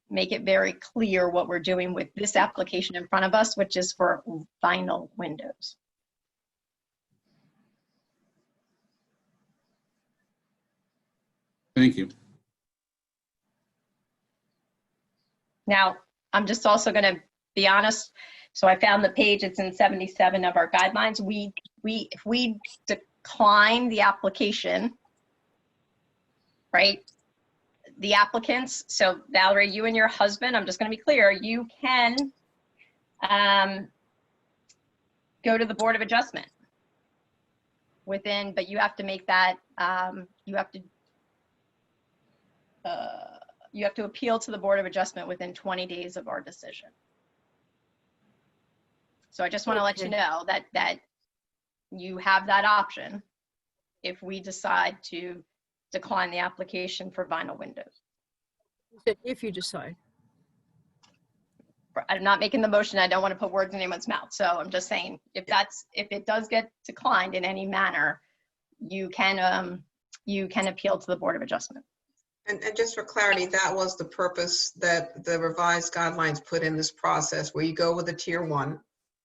make it very clear what we're doing with this application in front of us, which is for vinyl windows. Thank you. Now, I'm just also going to be honest. So I found the page, it's in 77 of our guidelines. If we decline the application, right? The applicants, so Valerie, you and your husband, I'm just going to be clear, you can go to the Board of Adjustment but you have to make that, you have to appeal to the Board of Adjustment within 20 days of our decision. So I just want to let you know that you have that option if we decide to decline the application for vinyl windows. If you decide. I'm not making the motion. I don't want to put words in anyone's mouth. So I'm just saying, if it does get declined in any manner, you can appeal to the Board of Adjustment. And just for clarity, that was the purpose that the revised guidelines put in this process, where you go with a tier 1,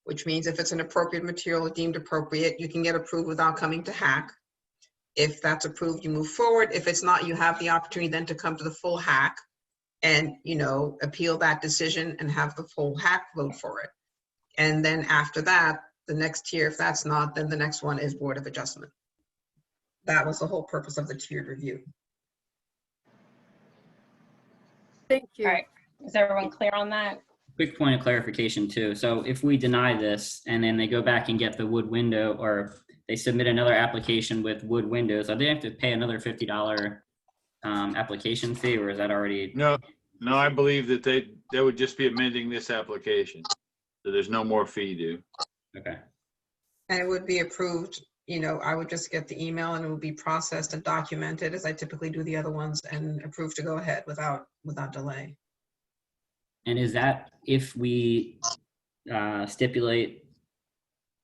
which means if it's an appropriate material deemed appropriate, you can get approved without coming to HAC. If that's approved, you move forward. If it's not, you have the opportunity then to come to the full HAC and, appeal that decision and have the full HAC vote for it. And then after that, the next tier, if that's not, then the next one is Board of Adjustment. That was the whole purpose of the tiered review. Thank you. All right. Is everyone clear on that? Quick point of clarification too. So if we deny this and then they go back and get the wood window or they submit another application with wood windows, are they have to pay another $50 application fee, or is that already? No, I believe that they would just be amending this application. So there's no more fee due. Okay. And it would be approved, I would just get the email and it would be processed and documented as I typically do the other ones and approved to go ahead without delay. And is that if we stipulate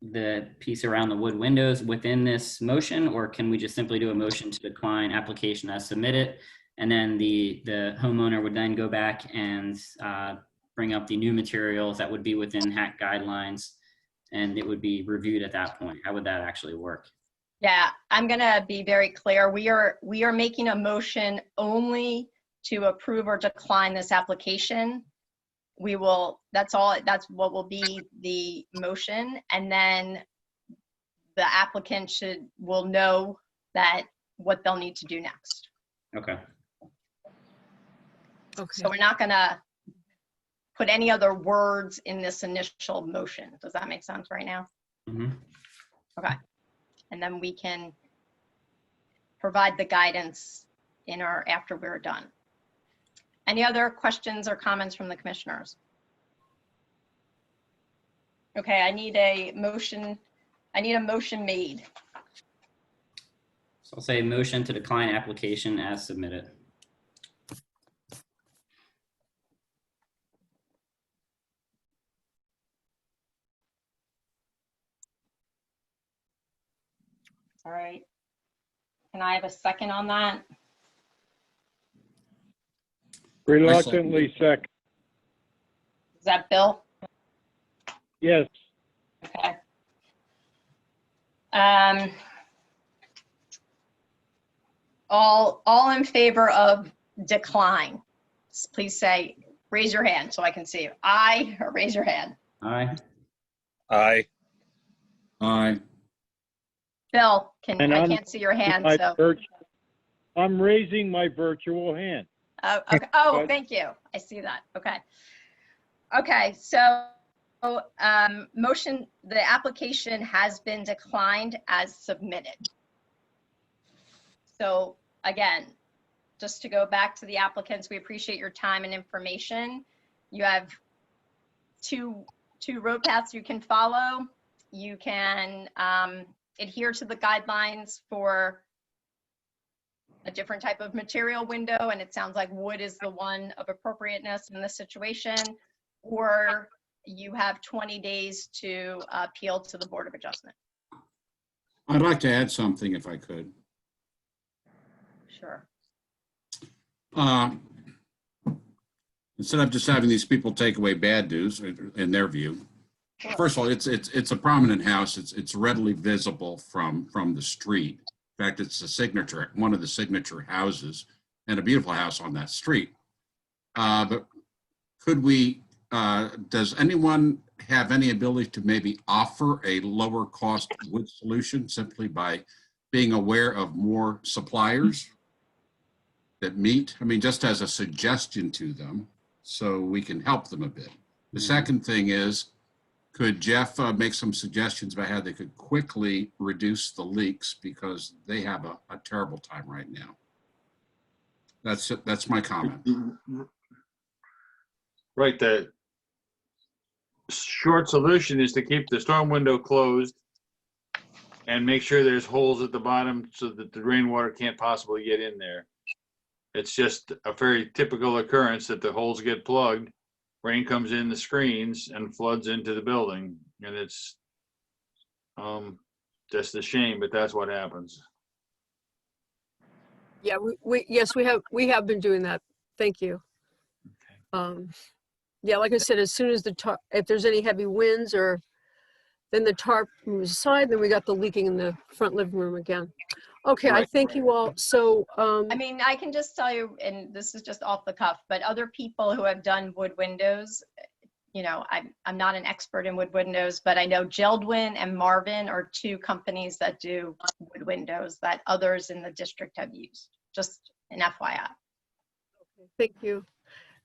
the piece around the wood windows within this motion, or can we just simply do a motion to decline application as submitted? And then the homeowner would then go back and bring up the new materials that would be within HAC guidelines, and it would be reviewed at that point. How would that actually work? Yeah, I'm gonna be very clear. We are making a motion only to approve or decline this application. That's what will be the motion. And then the applicant will know that what they'll need to do next. Okay. Okay. So we're not gonna put any other words in this initial motion. Does that make sense right now? Mm-hmm. Okay. And then we can provide the guidance after we're done. Any other questions or comments from the commissioners? Okay, I need a motion made. So I'll say motion to decline application as submitted. All right. Can I have a second on that? Reluctantly second. Is that Bill? Yes. Okay. All in favor of decline, please raise your hand so I can see you. Aye, or raise your hand. Aye. Aye. Aye. Bill, And I can't see your hand, so. I'm raising my virtual hand. Okay. Oh, thank you. I see that. Okay. Okay, so the application has been declined as submitted. So again, just to go back to the applicants, we appreciate your time and information. You have two road paths you can follow. You can adhere to the guidelines for a different type of material window, and it sounds like wood is the one of appropriateness in this situation, or you have 20 days to appeal to the Board of Adjustment. I'd like to add something if I could. Sure. Instead of just having these people take away bad news in their view. First of all, it's a prominent house. It's readily visible from the street. In fact, it's one of the signature houses, and a beautiful house on that street. But could we, does anyone have any ability to maybe offer a lower cost wood solution simply by being aware of more suppliers that meet? I mean, just as a suggestion to them so we can help them a bit. The second thing is, could Jeff make some suggestions about how they could quickly reduce the leaks, because they have a terrible time right now? That's my comment. Right. The short solution is to keep the storm window closed and make sure there's holes at the bottom so that the rainwater can't possibly get in there. It's just a very typical occurrence that the holes get plugged, rain comes in the screens and floods into the building, and it's just a shame, but that's what happens. Yeah, we have been doing that. Thank you. Yeah, like I said, as soon as if there's any heavy winds, or then the tarp moves aside, then we got the leaking in the front living room again. Okay, I thank you all. So, I mean, I can just tell you, and this is just off the cuff, but other people who have done wood windows, I'm not an expert in wood windows, but I know Geldwin and Marvin are two companies that do wood windows that others in the district have used. Just an FYI. okay, thank you.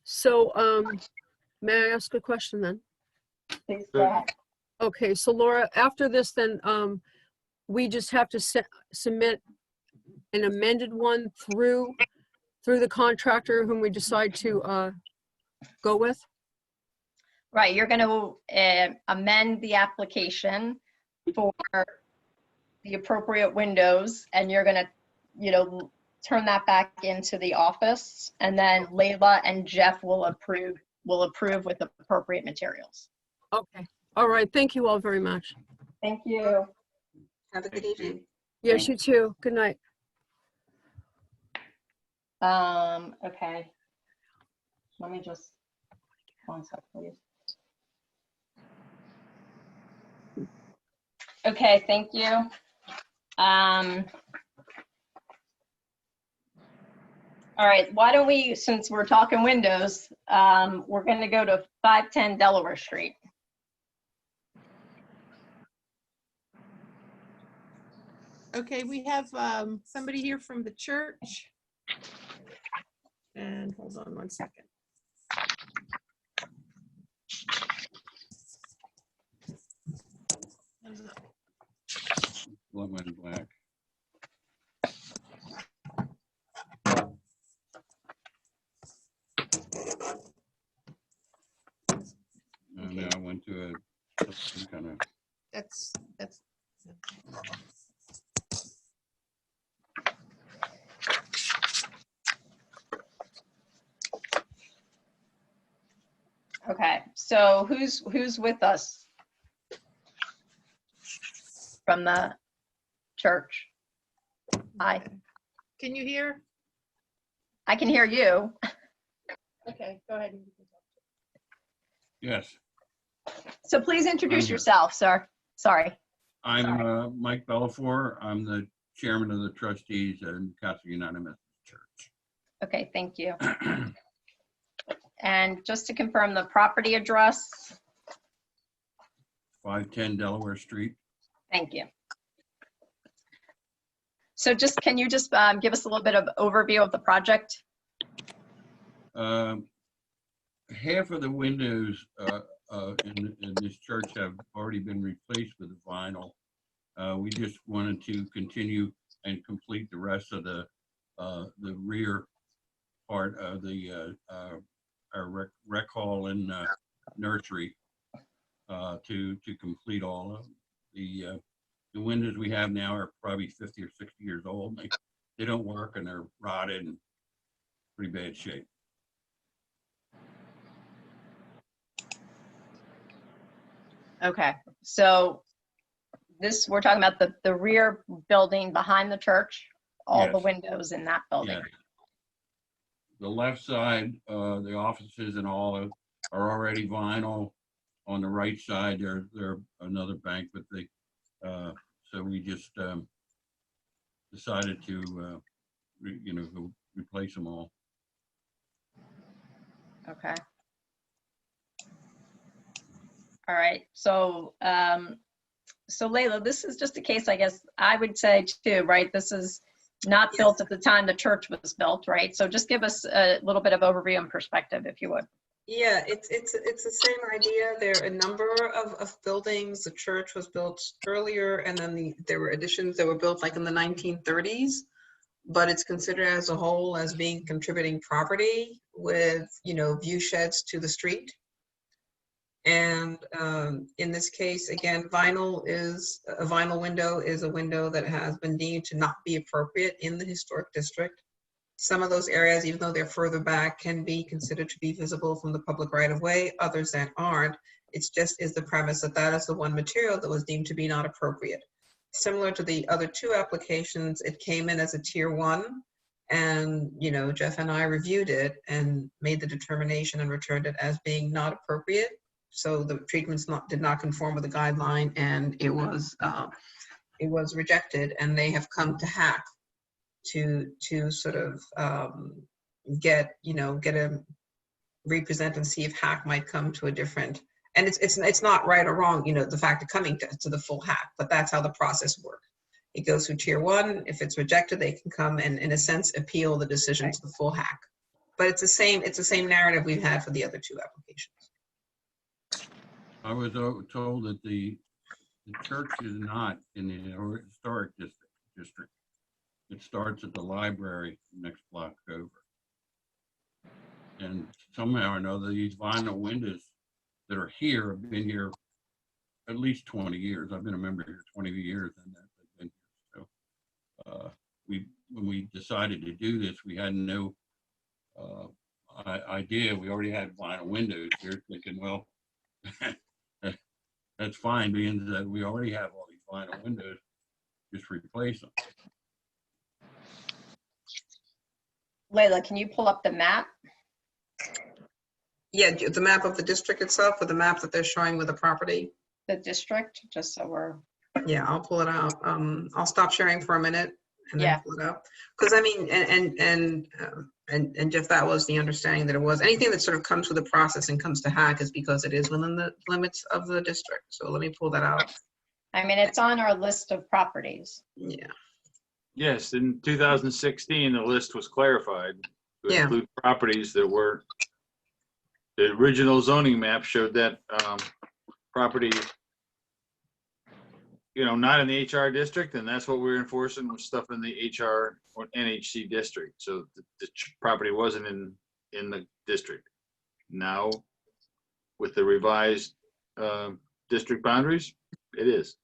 So, may I ask a question then? Please go ahead. Okay, so Laura, after this then, we just have to submit an amended one through the contractor whom we decide to go with? Right, you're going to amend the application for the appropriate windows, and you're going to, turn that back into the office, and then Layla and Jeff will approve with appropriate materials. Okay. All right. Thank you all very much. Thank you. Have a good evening. Yes, you too. Good night. Okay. Let me just, one sec, please. Okay, thank you. All right, why don't we, since we're talking windows, we're going to go to 510 Delaware Street. Okay, we have somebody here from the church. And hold on one second. Lemon black. Now I went to some kind of. That's. Okay, so who's with us from the church? Hi, Can you hear? I can hear you. Okay, go ahead. Yes, So please introduce I'm here. yourself, sir. Sorry. I'm Mike Bellafor. I'm the chairman of the trustees in Castle United Methodist Church. Okay, thank you. And just to confirm the property address, 510 Delaware Street. thank you. So can you just give us a little bit of overview of the project? Half of the windows in this church have already been replaced with vinyl. We just wanted to continue and complete the rest of the rear part of our rec hall and nursery to complete all of the windows we have now are probably 50 or 60 years old. They don't work and they're rotted and pretty bad shape. Okay, so we're talking about the rear building behind the church, all the Yes. windows in that building. Yes. The left side, the offices and all are already vinyl. On the right side, they're another bank, but so we just decided to, replace them all. Okay. All right, so Layla, this is just a case, I guess, I would say too, right? This is not built at the time the church was built, right? So just give us a little bit of overview and perspective, if you would. Yeah, it's the same idea. There are a number of buildings. The church was built earlier, and then there were additions that were built like in the 1930s, but it's considered as a whole as being contributing property with, view sheds to the street. And in this case, again, a vinyl window is a window that has been deemed to not be appropriate in the historic district. Some of those areas, even though they're further back, can be considered to be visible from the public right of way, others that aren't. It's just is the premise that is the one material that was deemed to be not appropriate. Similar to the other two applications, it came in as a tier 1, and Jeff and I reviewed it and made the determination and returned it as being not appropriate. So the treatments did not conform with the guideline, and it was rejected, and they have come to HAC to sort of represent and see if HAC might come to a different, and it's not right or wrong, the fact of coming to the full HAC, but that's how the process works. It goes through tier 1. If it's rejected, they can come and in a sense appeal the decision to the full HAC. But it's the same narrative we've had for the other two applications. I was told that the the church is not in the historic district. It starts at the library next block over. And somehow or another, these vinyl windows that are here have been here at least 20 years. I've been a member here 20 years, and they've been here. So when we decided to do this, we had no idea. We already had vinyl windows here, thinking, well, that's fine, being that we already have all these vinyl windows, just replace them. Layla, can you pull up the map? Yeah, the map of the district itself, or the map that they're showing with the property. The district, just so we're, Yeah, I'll pull it out. I'll stop sharing for a minute and then Yeah. pull it up. Because I mean, and Jeff, that was the understanding that it was. Anything that sort of comes with the process and comes to hack is because it is within the limits of the district. So let me pull that out. I mean, it's on our list of properties. Yeah. Yes, in 2016, the list was clarified to Yeah. include properties that were, the original zoning map showed that property, not in the HR district, and that's what we're enforcing with stuff in the HR or NHC district. So the property wasn't in the district. Now, with the revised district boundaries, it is.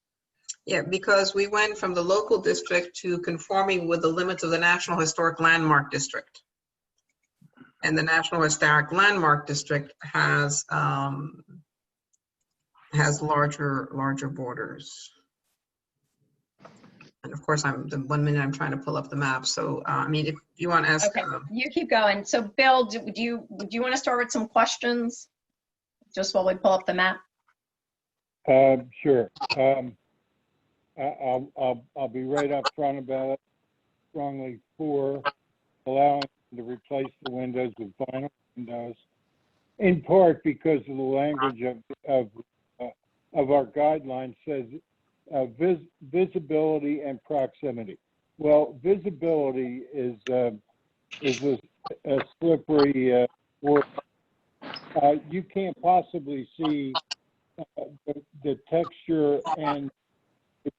Yeah, because we went from the local district to conforming with the limits of the National Historic Landmark District. And the National Historic Landmark District has larger borders. And of course, the 1 minute I'm trying to pull up the map. So, I mean, if you want to ask. Okay, you keep going. So Bill, do you want to start with some questions? Just while we pull up the map? Sure. I'll be right up front about it. Strongly for allowing them to replace the windows with vinyl windows, in part because of the language of our guidelines says visibility and proximity. Well, visibility is a slippery word. You can't possibly see the texture and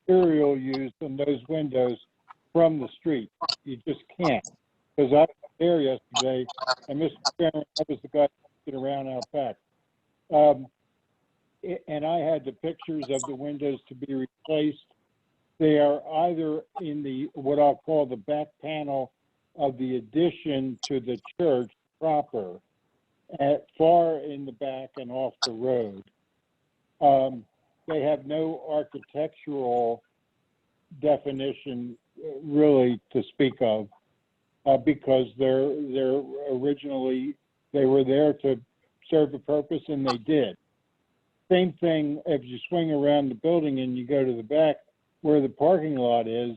material used in those windows from the street. You just can't. Because I was there yesterday, and Mr. Chairman, I was the guy looking around out back. And I had the pictures of the windows to be replaced. They are either in what I'll call the back panel of the addition to the church proper, far in the back and off the road. They have no architectural definition really to speak of, because they're originally, they were there to serve a purpose, and they did. Same thing if you swing around the building and you go to the back where the parking lot is,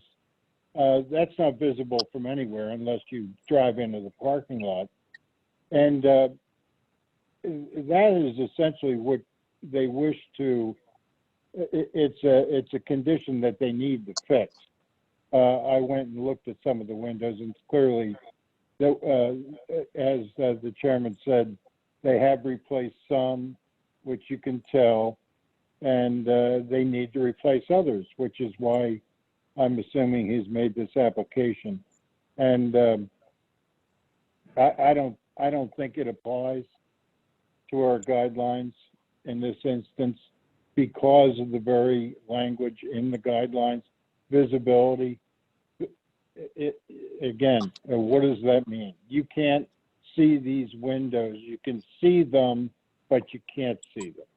that's not visible from anywhere unless you drive into the parking lot. And that is essentially what they wish to, it's a condition that they need to fix. I went and looked at some of the windows, and clearly, as the chairman said, they have replaced some, which you can tell, and they need to replace others, which is why I'm assuming he's made this application. And I don't think it applies to our guidelines in this instance because of the very language in the guidelines, visibility. Again, what does that mean? You can't see these windows. You can see them, but you can't see them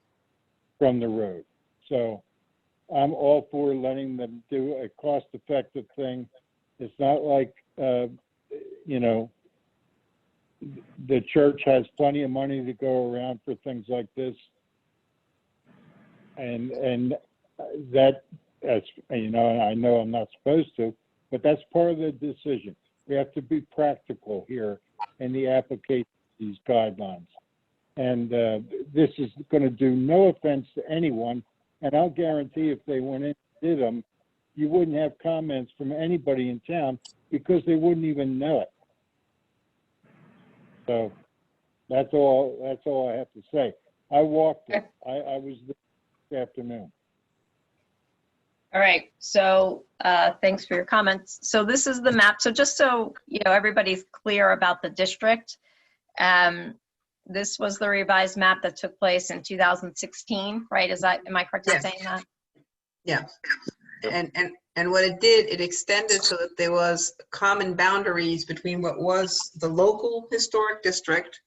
from the road. So I'm all for letting them do a cost-effective thing. It's not like, the church has plenty of money to go around for things like this. And that, as I know I'm not supposed to, but that's part of the decision. We have to be practical here in the application of these guidelines. And this is going to do no offense to anyone. And I'll guarantee if they went in and did them, you wouldn't have comments from anybody in town because they wouldn't even know it. So that's all I have to say. I walked it. I was there this afternoon. All right, so thanks for your comments. So this is the map. So just so you know, everybody's clear about the district. This was the revised map that took place in 2016, right? Am I correct in Yes. saying that? Yeah. And what it did, it extended so that there was common boundaries between what was the local historic district,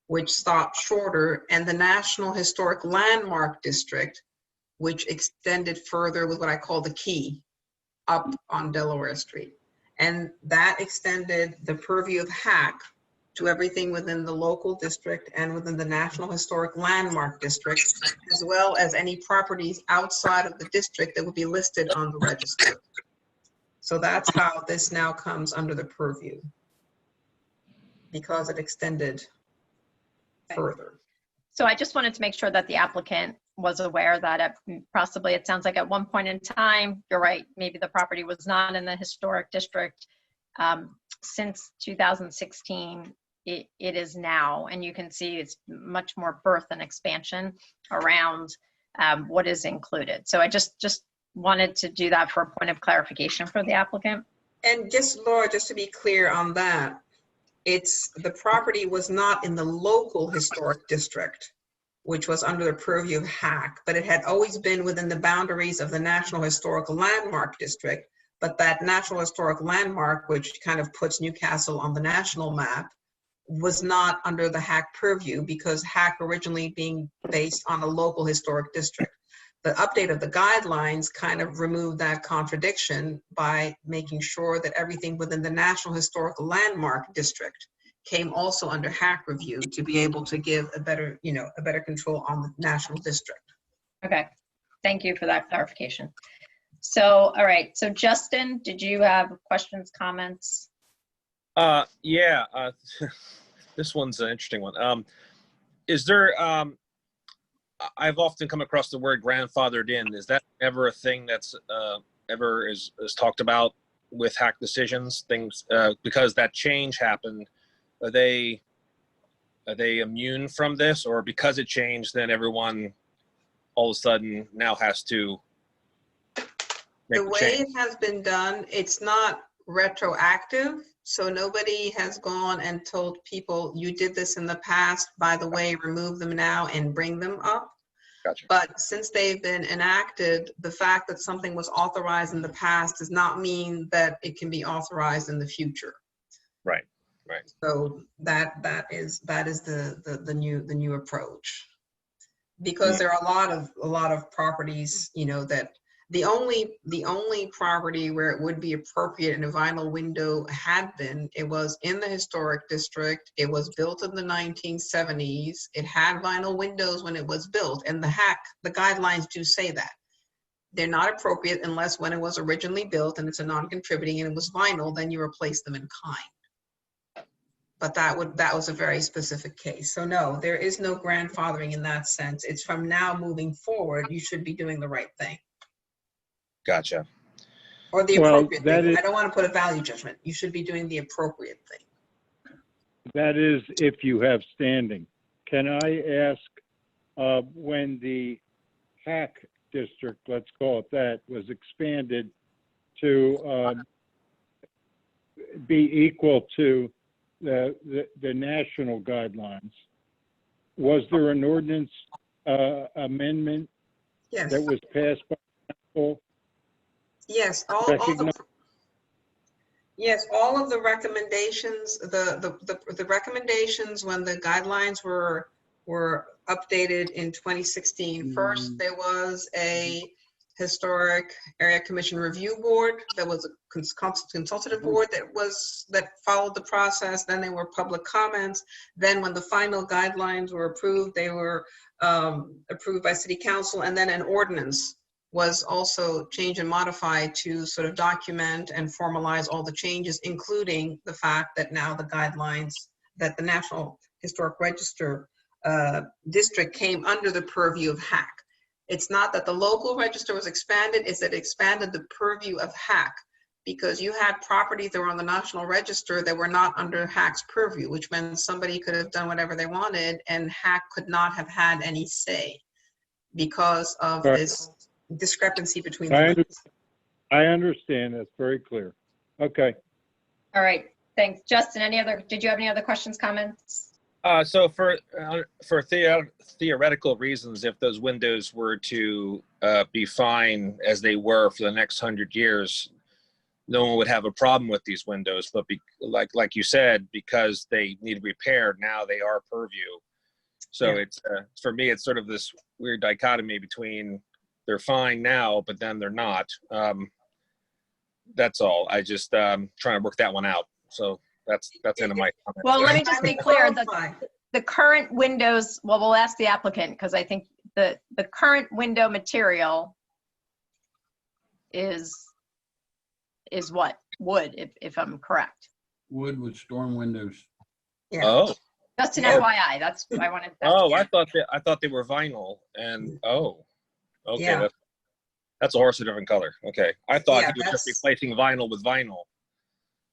which stopped shorter, and the National Historic Landmark District, which extended further with what I call the key up on Delaware Street. And that extended the purview of HAC to everything within the local district and within the National Historic Landmark District, as well as any properties outside of the district that would be listed on the register. So that's how this now comes under the purview, because it extended further. So I just wanted to make sure that the applicant was aware that possibly, it sounds like at one point in time, you're right, maybe the property was not in the historic district. Since 2016, it is now, and you can see it's much more birth and expansion around what is included. So I just wanted to do that for a point of clarification for the applicant. And just, Laura, just to be clear on that, the property was not in the local historic district, which was under the purview of HAC, but it had always been within the boundaries of the National Historical Landmark District. But that National Historic Landmark, which kind of puts Newcastle on the national map, was not under the HAC purview, because HAC originally being based on a local historic district. The update of the guidelines kind of removed that contradiction by making sure that everything within the National Historical Landmark District came also under HAC review to be able to give a better, a better control on the national district. Okay, thank you for that clarification. So, all right, so Justin, did you have questions, comments? Yeah, this one's an interesting one. Is there, I've often come across the word grandfathered in. Is that ever a thing that's ever is talked about with HAC decisions? Things, because that change happened, are they immune from this, or because it changed, then everyone all of a sudden now has to make The way it has been done, it's not retroactive. So nobody has gone and told people, you did this in the past, by the way, remove them now and bring them up. Gotcha. But since they've been enacted, the fact that something was authorized in the past does not mean that it can be authorized in the future. Right, right. So that is the new approach. Because there are a lot of properties, that the only property where it would be appropriate in a vinyl window it was in the historic district. It was built in the 1970s. It had vinyl windows when it was built, and the guidelines do say that. They're not appropriate unless when it was originally built and it's a non-contributing and it was vinyl, then you replace them in kind. But that was a very specific case. So no, there is no grandfathering in that sense. It's from now moving forward, you should be doing the right thing. Gotcha. Or the Well, appropriate that thing. is- I don't want to put a value judgment. You should be doing the appropriate thing. That is if you have standing. Can I ask, when the HAC district, let's call it that, was expanded to be equal to the national guidelines, was there an ordinance amendment Yes. that was passed by council? Yes, all of the recommendations, the recommendations when the guidelines were updated in 2016. First, there was a historic area commission review board. There was a consultative board that followed the process. Then there were public comments. Then when the final guidelines were approved, they were approved by city council, and then an ordinance was also changed and modified to sort of document and formalize all the changes, including the fact that now the guidelines that the National Historic Register district came under the purview of HAC. It's not that the local register was expanded, it's that it expanded the purview of HAC, because you had properties that were on the National Register that were not under HAC's purview, which meant somebody could have done whatever they wanted and HAC could not have had any say because of Right. this discrepancy between I the under- windows. I understand. That's very clear. Okay. All right, thanks. Justin, did you have any other questions, comments? So for theoretical reasons, if those windows were to be fine as they were for the next 100 years, no one would have a problem with these windows. But like you said, because they need repair, now they are purview. So Yeah. it's for me, it's sort of this weird dichotomy between they're fine now, but then they're not. That's all. I just trying to work that one out. So that's end of my comment. Well, let me If I just be may clear, clarify, the current windows, well, we'll ask the applicant, because I think the current window material is what? Wood, if I'm correct. Wood with storm windows. Yeah. Oh. Just an Oh. FYI, that's what I wanted. Oh, I thought they were vinyl, and okay, Yeah. that's a horse of a different color. Okay, I thought Yeah, he was just that's- replacing vinyl with vinyl.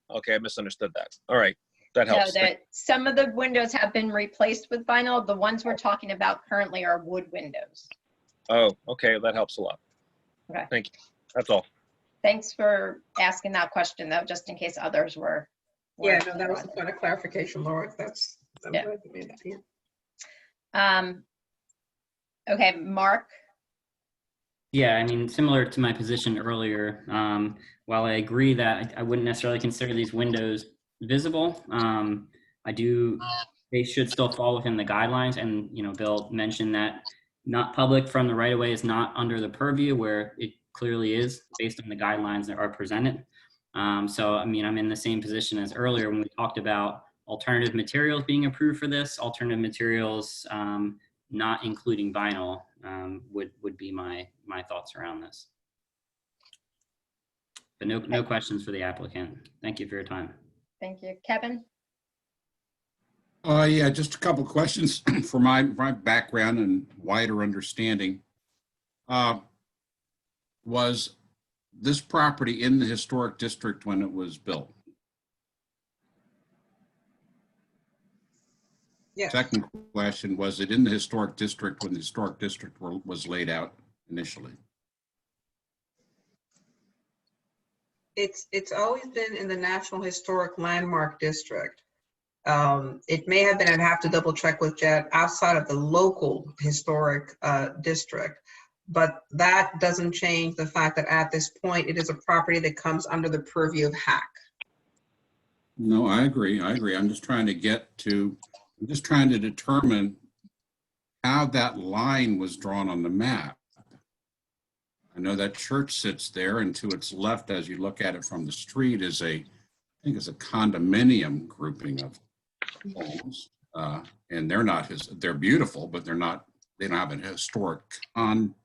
Okay, I misunderstood that. All right, that No, helps. that some of the windows have been replaced with vinyl. The ones we're talking about currently are wood windows. Oh, okay, that helps a lot. Okay. Thank you. That's all. Thanks for asking that question, though, just in case others were. Yeah, no, that was the point of clarification, Laura. I'm Yeah. glad you made that, yeah. Okay, Mark, Yeah, I mean, similar to my position earlier, while I agree that I wouldn't necessarily consider these windows visible, they should still fall within the guidelines. And, Bill mentioned that not public from the right of way is not under the purview, where it clearly is based on the guidelines that are presented. So, I mean, I'm in the same position as earlier when we talked about alternative materials being approved for this. Alternative materials, not including vinyl, would be my thoughts around this. But no questions for the applicant. Thank you for your time. thank you. Kevin? Yeah, just a couple questions for my background and wider understanding. Was this property in the historic district when it was built? Yeah. Second question, was it in the historic district when the historic district was laid out initially? It's always been in the National Historic Landmark District. It may have been, I'd have to double check with Jed, outside of the local historic district. But that doesn't change the fact that at this point, it is a property that comes under the purview of HAC. No, I agree. I'm just trying to determine how that line was drawn on the map. I know that church sits there, and to its left, as you look at it from the street, is I think it's a condominium grouping of homes. And they're beautiful, but they don't have a historic context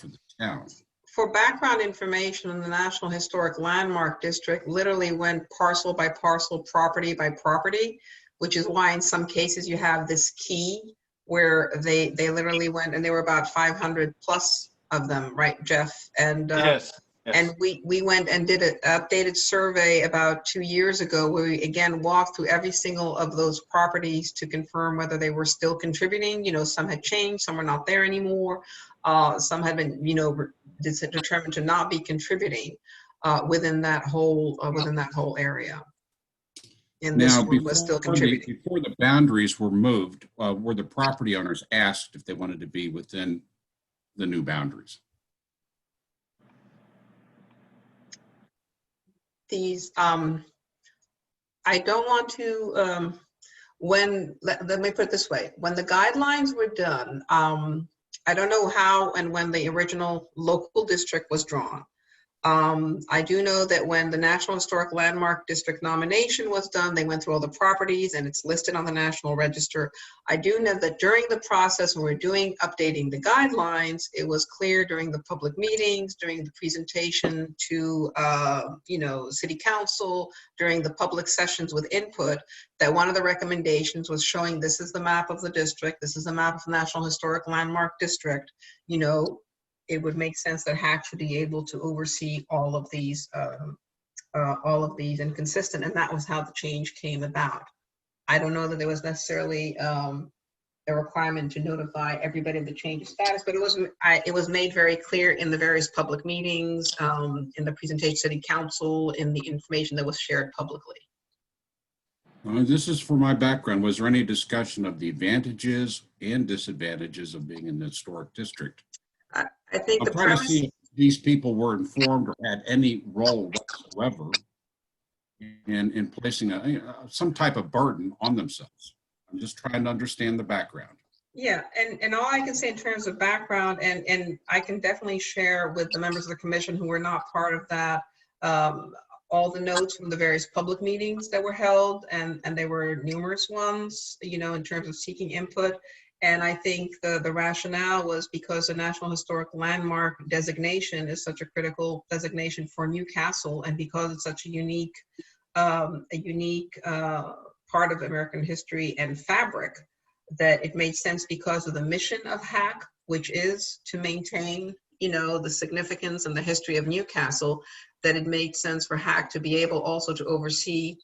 for the town. For background information in the National Historic Landmark District, literally went parcel by parcel, property by property, which is why in some cases you have this key where they literally went, and there were about 500 plus of them, right, Jeff? And Yes. and we went and did an updated survey about 2 years ago where we again walked through every single of those properties to confirm whether they were still contributing. Some had changed, some were not there anymore. Some had been, determined to not be contributing within that whole area. And this Now, one was still contributing. before the boundaries were moved, were the property owners asked if they wanted to be within the new boundaries? These, I don't want to, let me put it this way, when the guidelines were done, I don't know how and when the original local district was drawn. I do know that when the National Historic Landmark District nomination was done, they went through all the properties and it's listed on the National Register. I do know that during the process when we're updating the guidelines, it was clear during the public meetings, during the presentation to, City Council, during the public sessions with input, that one of the recommendations was showing this is the map of the district, this is the map of the National Historic Landmark District, it would make sense that HAC should be able to oversee all of these and consistent, and that was how the change came about. I don't know that there was necessarily a the requirement to notify everybody of the change of status, but it was made very clear in the various public meetings, in the presentation to City Council, in the information that was shared publicly. This is for my background. Was there any discussion of the advantages and disadvantages of being in the historic district? I think I'm the trying to premise, see if these people were informed or had any role whatsoever in placing some type of burden on themselves. I'm just trying to understand the background. yeah, and all I can say in terms of background, and I can definitely share with the members of the commission who were not part of that, all the notes from the various public meetings that were held, and there were numerous ones, you know, in terms of seeking input. And I think the rationale was because the National Historic Landmark designation is such a critical designation for Newcastle, and because it's such a unique part of American history and fabric, that it made sense because of the mission of HAC, which is to maintain, you know, the significance and the history of Newcastle, that it made sense for HAC to be able also to oversee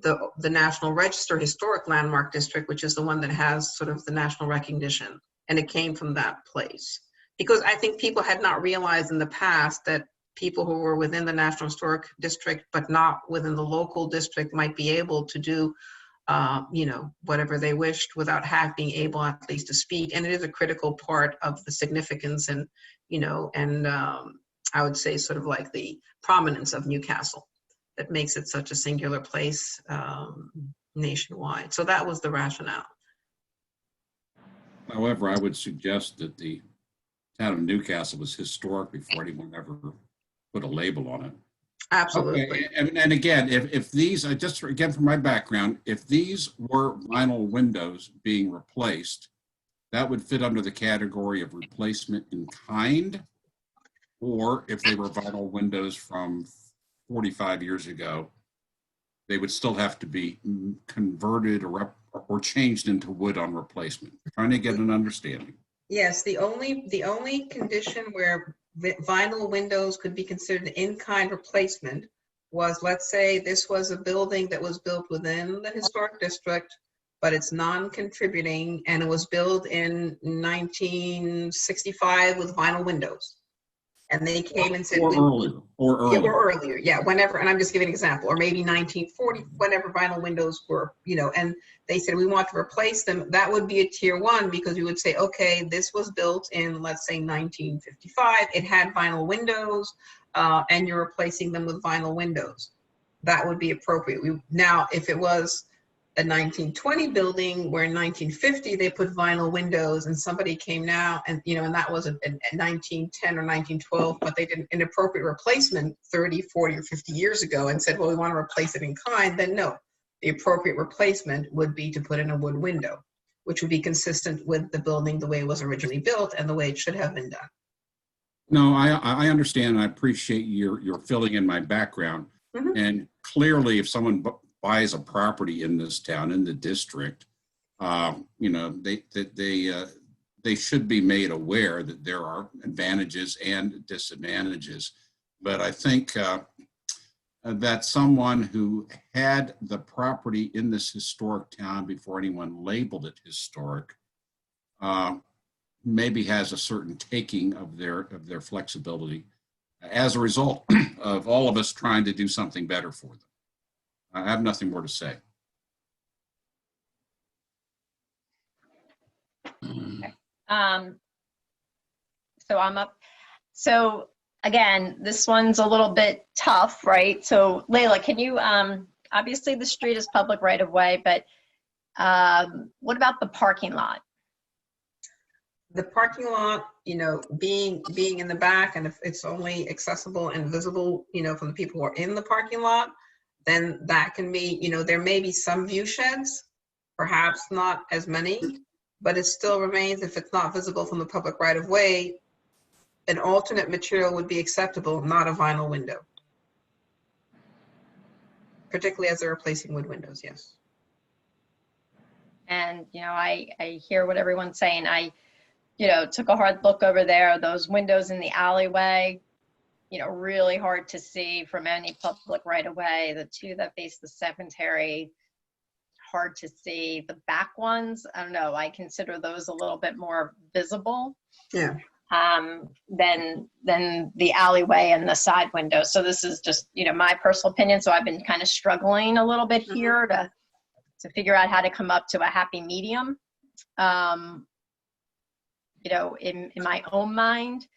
the National Register Historic Landmark District, which is the one that has sort of the national recognition. And it came from that place. Because I think people had not realized in the past that people who were within the National Historic District, but not within the local district, might be able to do, you know, whatever they wished without being able at least to speak. And it is a critical part of the significance and, you know, and I would say sort of like the prominence of Newcastle that makes it such a singular place nationwide. So that was the rationale. However, I would suggest that the town of Newcastle was historic before anyone ever put a label on it. Absolutely. Okay. And again, if these, just again from my background, if these were vinyl windows being replaced, that would fit under the category of replacement in kind, or if they were vinyl windows from 45 years ago, they would still have to be converted or changed into wood on replacement. We're trying to get an understanding. Yes, the only condition where vinyl windows could be considered an in-kind replacement was, let's say this was a building that was built within the historic district, but it's non-contributing, and it was built in 1965 with vinyl windows. And they came and said, or earlier, yeah, whenever, and I'm just giving an example, or maybe 1940, whenever vinyl windows were, you know, and they said, we want to replace them. That would be a tier 1, because we would say, okay, this was built in, let's say 1955, it had vinyl windows, and you're replacing them with vinyl windows. That would be appropriate. Now, if it was a 1920 building where in 1950 they put vinyl windows, and somebody came now and, you know, and that was a 1910 or 1912, but they did an inappropriate replacement 30, 40, or 50 years ago and said, well, we want to replace it in kind, then no. The appropriate replacement would be to put in a wood window, which would be consistent with the building the way it was originally built and the way it should have been done. No, I understand, and I appreciate your filling in my background. Mm-hmm. And clearly, if someone buys a property in this town, in the district, you know, they should be made aware that there are advantages and disadvantages. But I think that someone who had the property in this historic town before anyone labeled it historic maybe has a certain taking of their flexibility as a result of all of us trying to do something better for them. I have nothing more to say. So I'm up. So again, this one's a little bit tough, right? So Layla, can you, obviously the street is public right of way, but what about the parking lot? The parking lot, you know, being in the back, and if it's only accessible and visible, you know, from the people who are in the parking lot, then that can be, you know, there may be some view sheds, perhaps not as many, but it still remains, if it's not visible from the public right of way, an alternate material would be acceptable, not a vinyl window. Particularly as they're replacing wood windows, yes. And, you know, I hear what everyone's saying. I, you know, took a hard look over there, those windows in the alleyway, you know, really hard to see from any public right of way. The two that face the cemetery, hard to see. The back ones, I don't know, I consider those a little bit more visible Yeah. than the alleyway and the side window. So this is just, my personal opinion. So I've been kind of struggling a little bit here to figure out how to come up to a happy medium. In my own mind.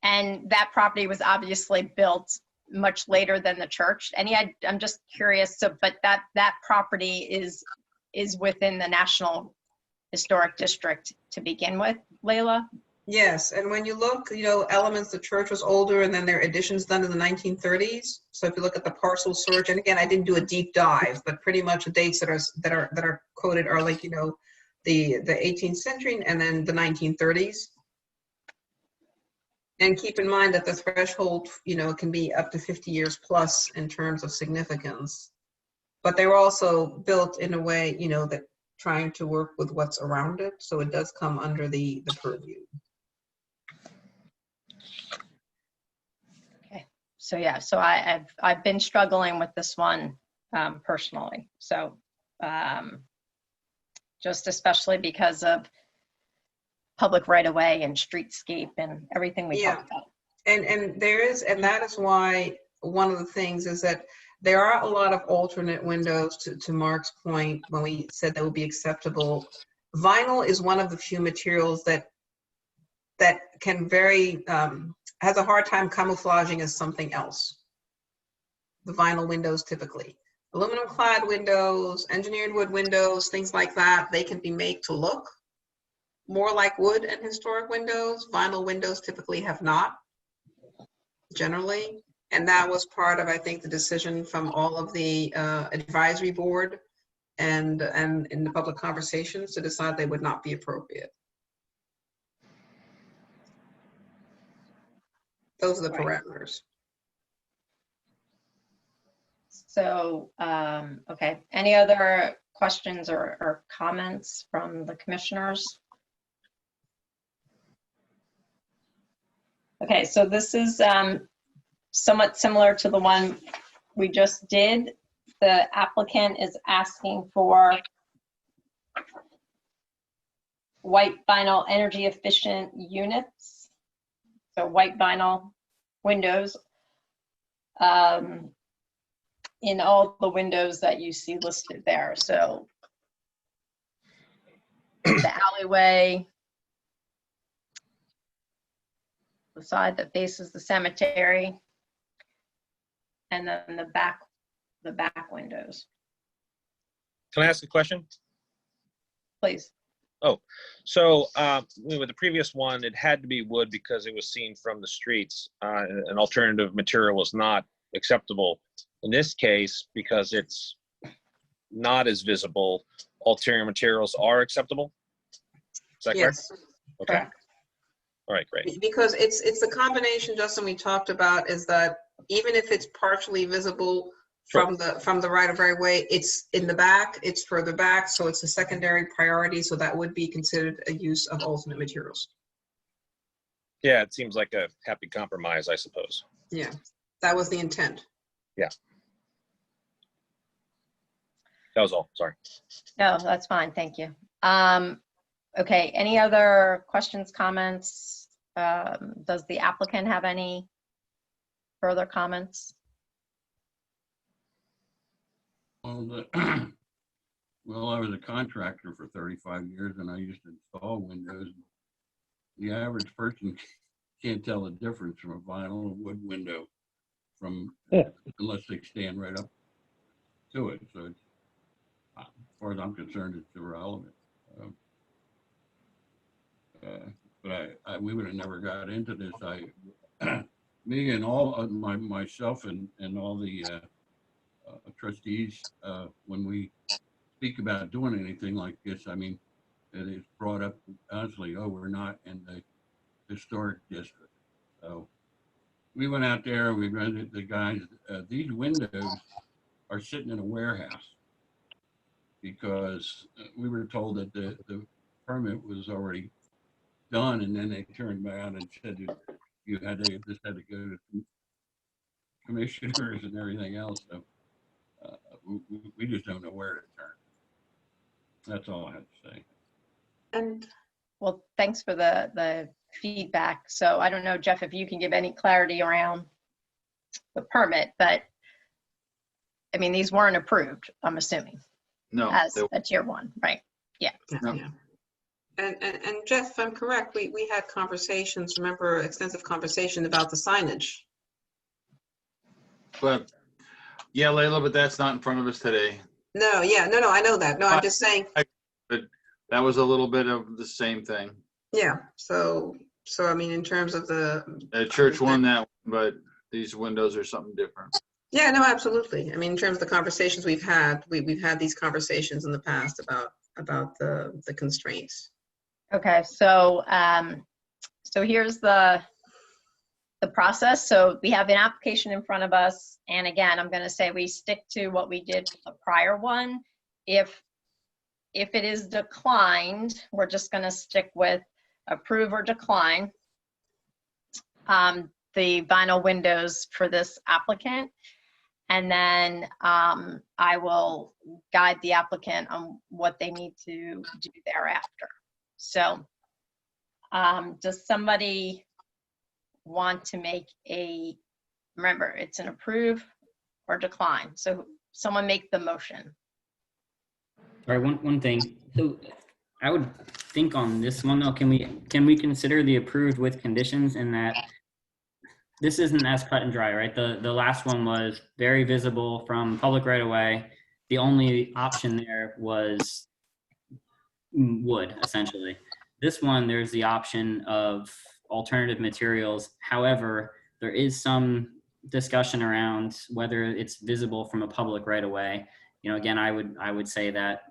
And that property was obviously built much later than the church. And I'm just curious, but that property is within the National Historic District to begin with, Leila? Yes, and when you look, elements, the church was older, and then there are additions done in the 1930s. So if you look at the parcel search, and again, I didn't do a deep dive, but pretty much the dates that are quoted are like, the 18th century and then the 1930s. And keep in mind that the threshold, can be up to 50 years plus in terms of significance. But they were also built in a way, that trying to work with what's around it. So it does come under the purview. Okay, so yeah, so I've been struggling with this one personally. So just especially because of public right of way and streetscape and everything we talked about. And that is why one of the things is that there are a lot of alternate windows, to Mark's point, when we said that would be acceptable. Vinyl is one of the few materials that can has a hard time camouflaging as something else. The vinyl windows typically. Aluminum clad windows, engineered wood windows, things like that, they can be made to look more like wood and historic windows. Vinyl windows typically have not, generally. And that was part of, I think, the decision from all of the advisory board and in the public conversations to decide they would not be appropriate. Those are the parameters. So, okay, any other questions or comments from the commissioners? Okay, so this is somewhat similar to the one we just did. The applicant is asking for white vinyl energy efficient units. So white vinyl windows in all the windows that you see listed there. So the alleyway, the side that faces the cemetery, and then the back windows. Can I ask a question? Please. Oh, so with the previous one, it had to be wood because it was seen from the streets. An alternative material was not acceptable. In this case, because it's not as visible, alternative materials are acceptable? Is that correct? Yes. Okay. Correct. All right, great. Because it's the combination, Justin, we talked about, is that even if it's partially visible from the right of way, it's in the back, it's further back, so it's a secondary priority, so that would be considered a use of alternate materials. Yeah, it seems like a happy compromise, I suppose. Yeah, that was the intent. Yeah. That was all, sorry. No, that's fine, thank you. Okay, any other questions, comments? Does the applicant have any further comments? Well, I was a contractor for 35 years and I used to install windows. The average person can't tell the difference from a vinyl or wood window unless they stand right up to it. So it's, as far as I'm concerned, it's irrelevant. But we would have never got into this. Me and all of myself and all the trustees, when we speak about doing anything like this, I mean, it is brought up honestly, oh, we're not in the historic district. So we went out there, we rented the guys, these windows are sitting in a warehouse because we were told that the permit was already done, and then they turned around and said that this had to go to commissioners and everything else. So we just don't know where to turn. That's all I have to say. And Well, thanks for the feedback. So I don't know, Jeff, if you can give any clarity around the permit, but I mean, these weren't approved, I'm assuming, No, as they- a tier one, right? No. yeah. And Jeff, if I'm correct, we had conversations, remember, extensive conversation about the signage. but yeah, Layla, but that's not in front of us today. No, yeah, no, I know that. No, I'm just saying, That was a little bit of the same thing. yeah, so I mean, in terms of the, Church won that, but these windows are something different. yeah, no, absolutely. I mean, in terms of the conversations we've had, we've had these conversations in the past about the constraints. Okay, so so here's the process. So we have an application in front of us, and again, I'm going to say we stick to what we did with the prior one. If it is declined, we're just going to stick with approve or decline the vinyl windows for this applicant, and then I will guide the applicant on what they need to do thereafter. So does somebody want to make remember, it's an approve or decline. So someone make the motion. All right, one thing. So I would think on this one though, can we consider the approved with conditions in that this isn't as cut and dry, right? The last one was very visible from public right away. The only option there was wood, essentially. This one, there's the option of alternative materials. However, there is some discussion around whether it's visible from a public right away. You know, again, I would say that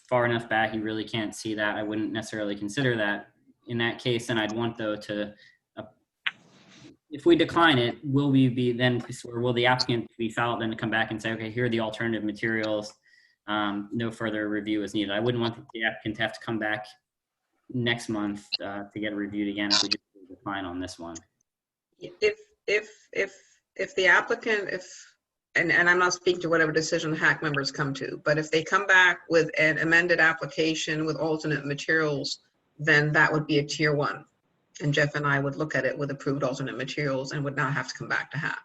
far enough back, you really can't see that. I wouldn't necessarily consider that in that case. And I'd want though to, if we decline it, will the applicant be followed then to come back and say, okay, here are the alternative materials. No further review is needed. I wouldn't want the applicant to have to come back next month to get reviewed again if we just decline on this one. If the applicant, and I'm not speaking to whatever decision HAC members come to, but if they come back with an amended application with alternate materials, then that would be a tier one. And Jeff and I would look at it with approved alternate materials and would not have to come back to HAC.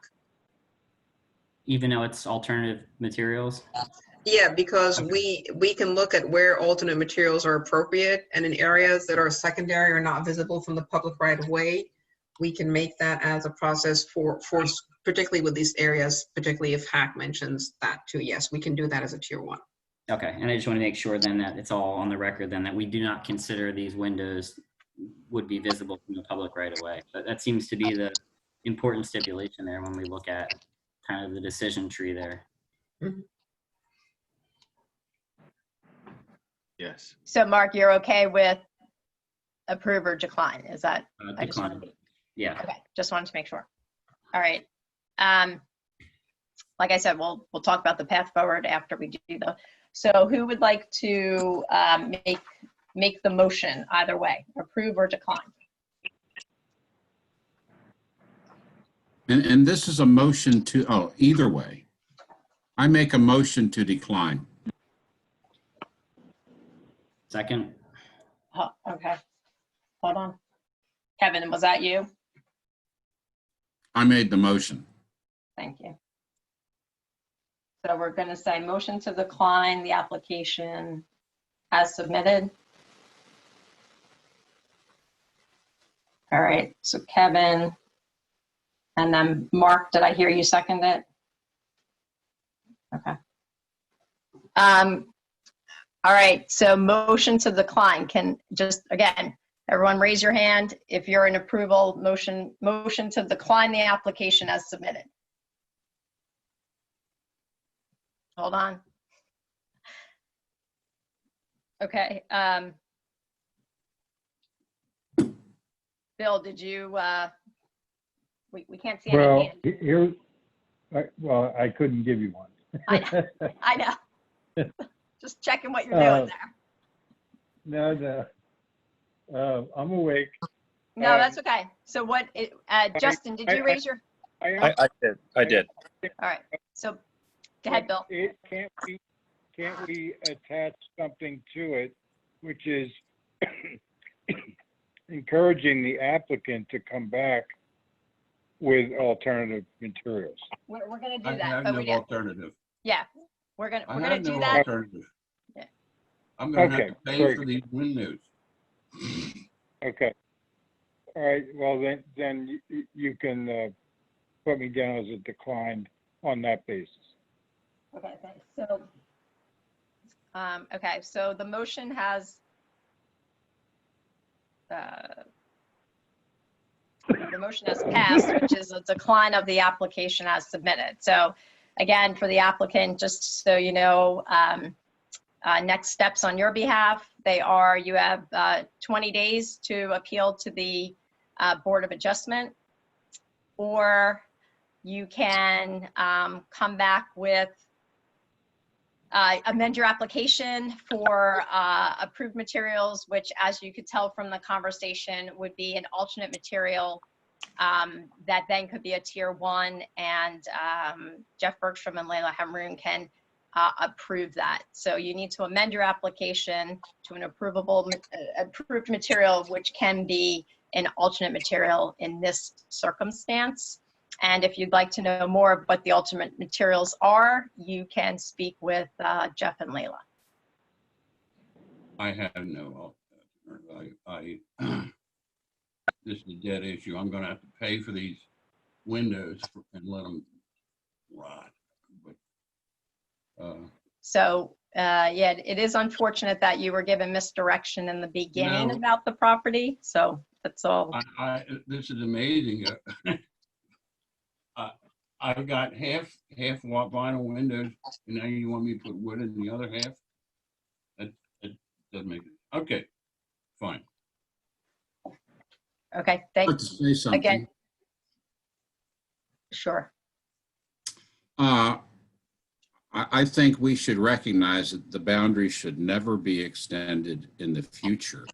Even though it's alternative materials? Yeah, because we can look at where alternate materials are appropriate, and in areas that are secondary or not visible from the public right of way, we can make that as a process for particularly with these areas, particularly if HAC mentions that too. Yes, we can do that as a tier one. Okay, and I just want to make sure then that it's all on the record then that we do not consider these windows would be visible from the public right away. But that seems to be the important stipulation there when we look at kind of the decision tree there. Mm-hmm. Yes. So Mark, you're okay with approve or decline? Is that? I just wanted Decline. to, Yeah. okay, just wanted to make sure. All right. Like I said, we'll talk about the path forward after we do so who would like to make the motion either way, approve or decline? And this is a motion to, either way. I make a motion to decline. Second. Oh, okay. Hold on. Kevin, was that you? I made the motion. Thank you. So we're going to say motion to decline the application as submitted. All right, so Kevin, and then Mark, did I hear you second it? Okay. All right, so motion to decline. Can just, again, everyone raise your hand if you're in approval, motion to decline the application as submitted. Hold on. Okay. Bill, did you, we can't see any Well, hands. I couldn't give you one. I know. Just checking what you're doing there. No. I'm awake. No, that's okay. So what, Justin, did you raise your? I did. All right. So Go ahead, Bill. Can't we attach something to it, which is encouraging the applicant to come back with alternative materials? We're going to I do that, have but no we don't. alternative. Yeah, we're I gonna have do no that. alternative. Yeah. I'm gonna have Okay, to pay very for good. these windows. Okay. All right, well, then you can put me down as a declined on that basis. Okay, thanks. So, okay, so the motion has, the motion has passed, which is a decline of the application as submitted. So again, for the applicant, just so you know, next steps on your behalf, you have 20 days to appeal to the Board of Adjustment, or you can come back with, amend your application for approved materials, which, as you could tell from the conversation, would be an alternate material that then could be a tier 1, and Jeff Bergstrom and Layla Hamroon can approve that. So you need to amend your application to an approved material, which can be an alternate material in this circumstance. And if you'd like to know more of what the alternate materials are, you can speak with Jeff and Layla. I have no alternative. This is a dead issue. I'm gonna have to pay for these windows and let them rot. But, So yeah, it is unfortunate that you were given misdirection in the beginning No. about the property. So that's all. This is amazing. I've got half vinyl windows, and now you want me to put wood in the other half? It doesn't make it. Okay, fine. Okay, I'd like to say something. again. Sure. I think we should recognize that the boundary should never be extended in the future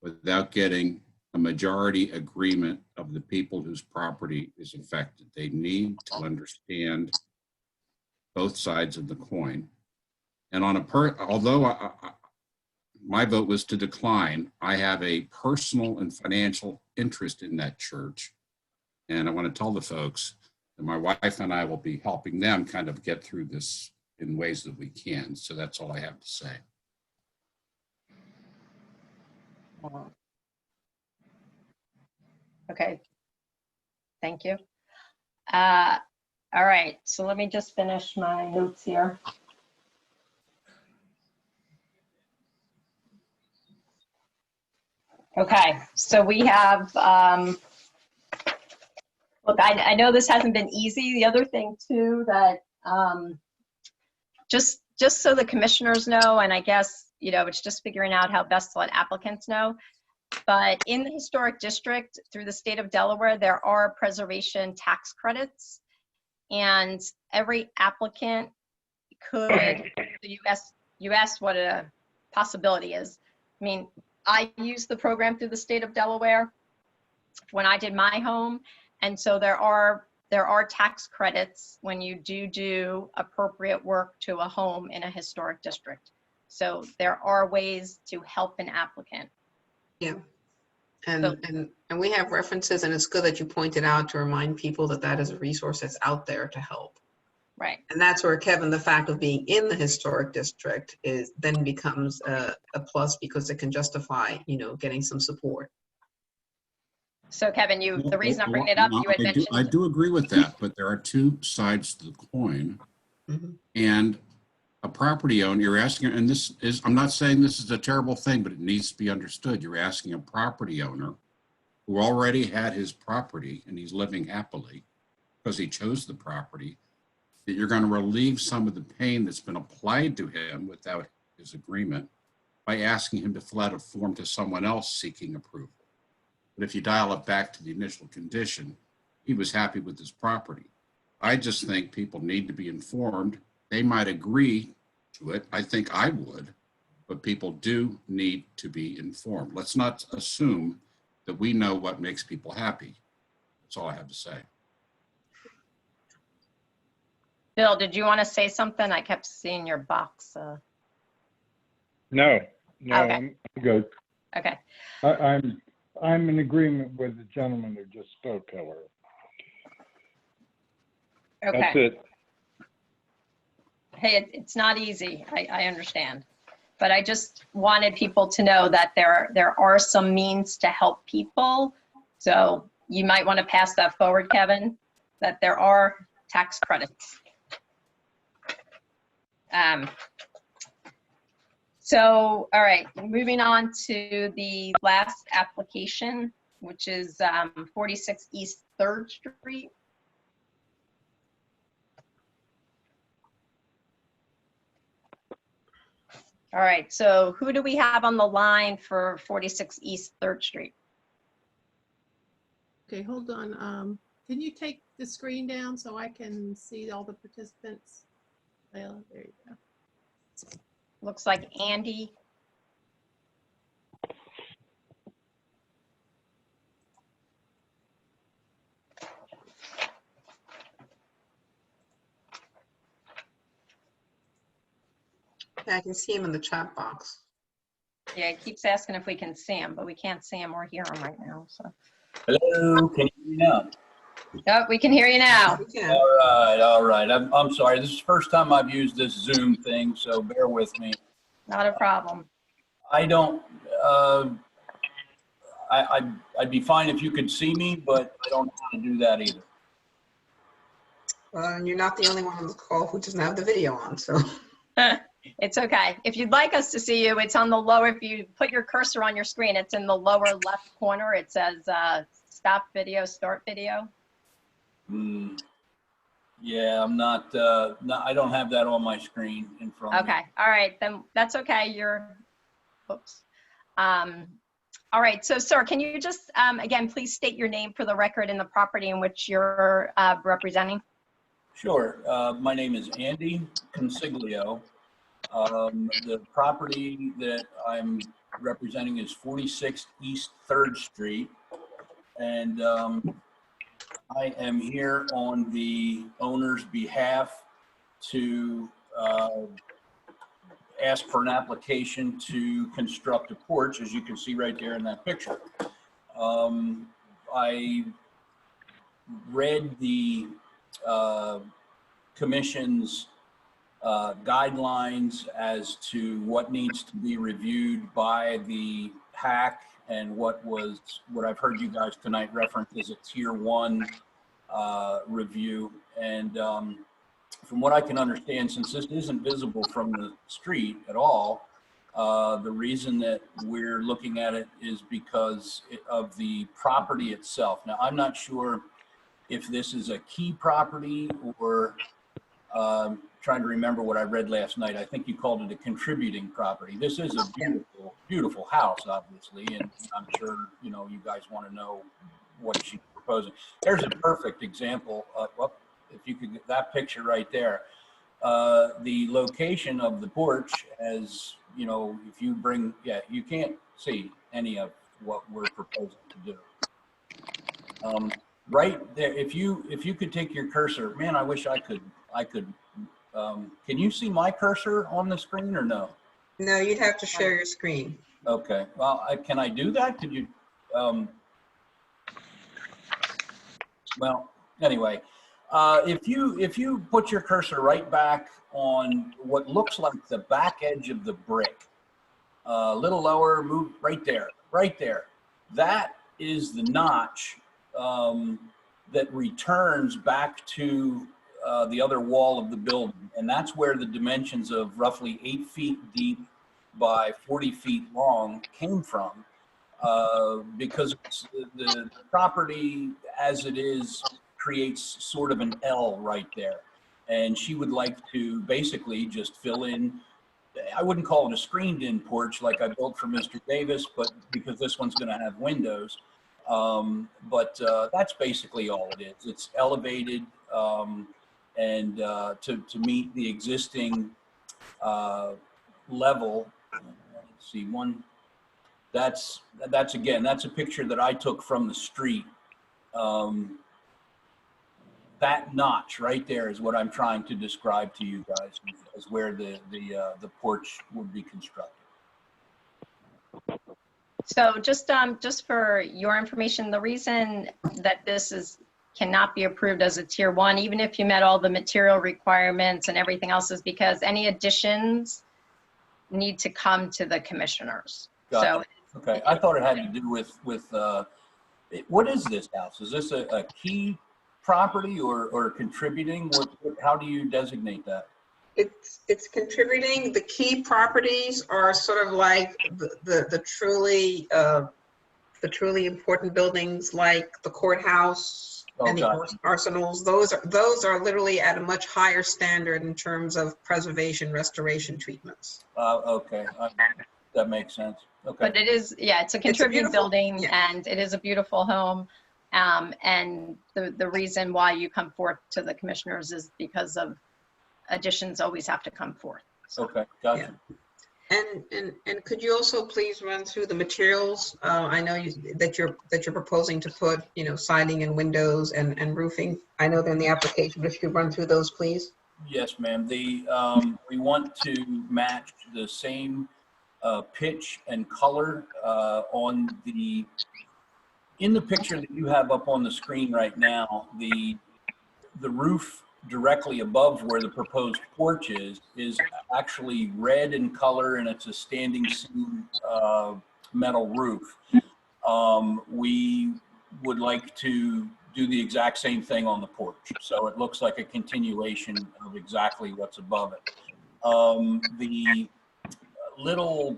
without getting a majority agreement of the people whose property is affected. They need to understand both sides of the coin. And although my vote was to decline, I have a personal and financial interest in that church. And I want to tell the folks that my wife and I will be helping them kind of get through this in ways that we can. So that's all I have to say. Okay. Thank you. All right. So let me just finish my notes here. Okay. So we have, look, I know this hasn't been easy. The other thing too, that just so the commissioners know, and I guess, it's just figuring out how best to let applicants know. But in the historic district, through the state of Delaware, there are preservation tax credits, and every applicant could, you asked what a possibility is. I mean, I used the program through the state of Delaware when I did my home, and so there are tax credits when you do appropriate work to a home in a historic district. So there are ways to help an applicant. Yeah. And we have references, and it's good that you pointed out to remind people that that is a resource that's out there to help. Right. And that's where, Kevin, the fact of being in the historic district then becomes a plus, because it can justify, getting some support. So Kevin, the reason I'm bringing it up, you had mentioned. I do agree with that, but there are two sides to the coin. Mm-hmm. And a property owner, you're asking, and I'm not saying this is a terrible thing, but it needs to be understood. You're asking a property owner who already had his property and he's living happily because he chose the property, that you're going to relieve some of the pain that's been applied to him without his agreement by asking him to fill out a form to someone else seeking approval. But if you dial it back to the initial condition, he was happy with his property. I just think people need to be informed. They might agree to it. I think I would, but people do need to be informed. Let's not assume that we know what makes people happy. That's all I have to say. Bill, did you want to say something? I kept seeing your box. No, no, Okay. I'm good. Okay. I'm in agreement with the gentleman who just spoke, Hillary. That's Okay. it. Hey, it's not easy. I understand. But I just wanted people to know that there are some means to help people. So you might want to pass that forward, Kevin, that there are tax credits. So, all right, moving on to the last application, which is 46 East 3rd Street. All right, so who do we have on the line for 46 East 3rd Street? Okay, hold on. Can you take the screen down so I can see all the participants? Well, there you go. Looks like Andy. Yeah, I can see him in the chat box. Yeah, it keeps asking if we can see him, but we can't see him or hear him right now, so. Hello, can you hear me now? Oh, we can hear you now. Yeah. All right. I'm sorry. This is the first time I've used this Zoom thing, so bear with me. Not a problem. I don't, I'd be fine if you could see me, but I don't know how to do that either. Well, and you're not the only one on the call who doesn't have the video on, so. It's okay. If you'd like us to see you, it's on the lower, if you put your cursor on your screen, it's in the lower left corner. It says stop video, start video. Yeah, I'm not, I don't have that on my screen in front of me. Okay, all right, then that's okay. Oops. All right, so sir, can you just, again, please state your name for the record and the property in which you're representing? Sure. My name is Andy Consiglio. The property that I'm representing is 46 East 3rd Street. And I am here on the owner's behalf to ask for an application to construct a porch, as you can see right there in that picture. I read the commission's guidelines as to what needs to be reviewed by the PAC and what I've heard you guys tonight reference as a tier 1 review. And from what I can understand, since this isn't visible from the street at all, the reason that we're looking at it is because of the property itself. Now, I'm not sure if this is a key property or trying to remember what I read last night. I think you called it a contributing property. This is a beautiful, beautiful house, obviously, and I'm sure, you know, you guys want to know what she's proposing. There's a perfect example of, well, if you could get that picture right there. The location of the porch, as you know, if you bring, yeah, you can't see any of what we're proposing to do. Right there, if you could take your cursor, man, I wish I could. Can you see my cursor on the screen or no? No, you'd have to share your screen. Okay, well, can I do that? Could you, well, anyway, if you put your cursor right back on what looks like the back edge of the brick, a little lower, move right there, right there. That is the notch that returns back to the other wall of the building. And that's where the dimensions of roughly 8 feet deep by 40 feet long came from. Because the property as it is creates sort of an L right there. And she would like to basically just fill in, I wouldn't call it a screened in porch like I built for Mr. Davis, but because this one's gonna have windows. But that's basically all it is. It's elevated and to meet the existing level. Let's see, that's again, that's a picture that I took from the street. that notch right there is what I'm trying to describe to you guys as where the porch would be constructed. So just for your information, the reason that this cannot be approved as a tier 1, even if you met all the material requirements and everything else, is because any additions need to come to the commissioners. Gotcha. So Okay, I thought it had to do with what is this house? Is this a key property or contributing? How do you designate that? It's contributing. The key properties are sort of like the truly important buildings, like the courthouse and the arsenals. Those are literally at a much higher standard in terms of preservation, restoration treatments. Okay, that makes sense. Okay. But it is, yeah, it's a contributing building, and it is a beautiful home. And the reason why you come forth to the commissioners is because of additions always have to come forth. So. Okay, gotcha. Yeah. And could you also please run through the materials? I know that you're proposing to put, siding and windows and roofing. I know they're in the application, but if you could run through those, please. Yes, ma'am. We want to match the same pitch and color in the picture that you have up on the screen right now. The roof directly above where the proposed porch is actually red in color, and it's a standing seam metal roof. We would like to do the exact same thing on the porch, so it looks like a continuation of exactly what's above it. The little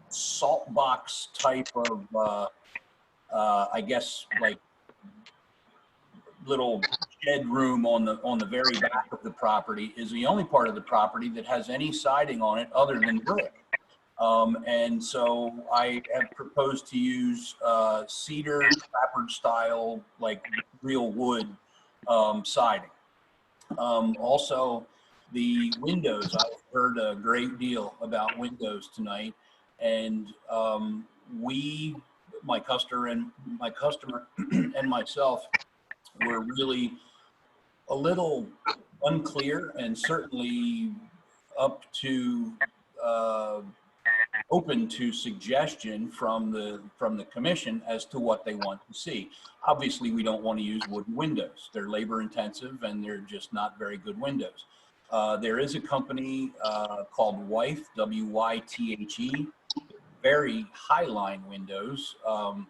salt box type of I guess like little shed room on the very back of the property is the only part of the property that has any siding on it other than brick. And so I have proposed to use cedar, clapboard style, like real wood siding. Also, the windows, I've heard a great deal about windows tonight, and my customer and myself were really a little unclear, and certainly up to open to suggestion from the commission as to what they want to see. Obviously, we don't want to use wooden windows. They're labor intensive and they're just not very good windows. There is a company called Wythe, W-Y-T-H-E, very high line windows.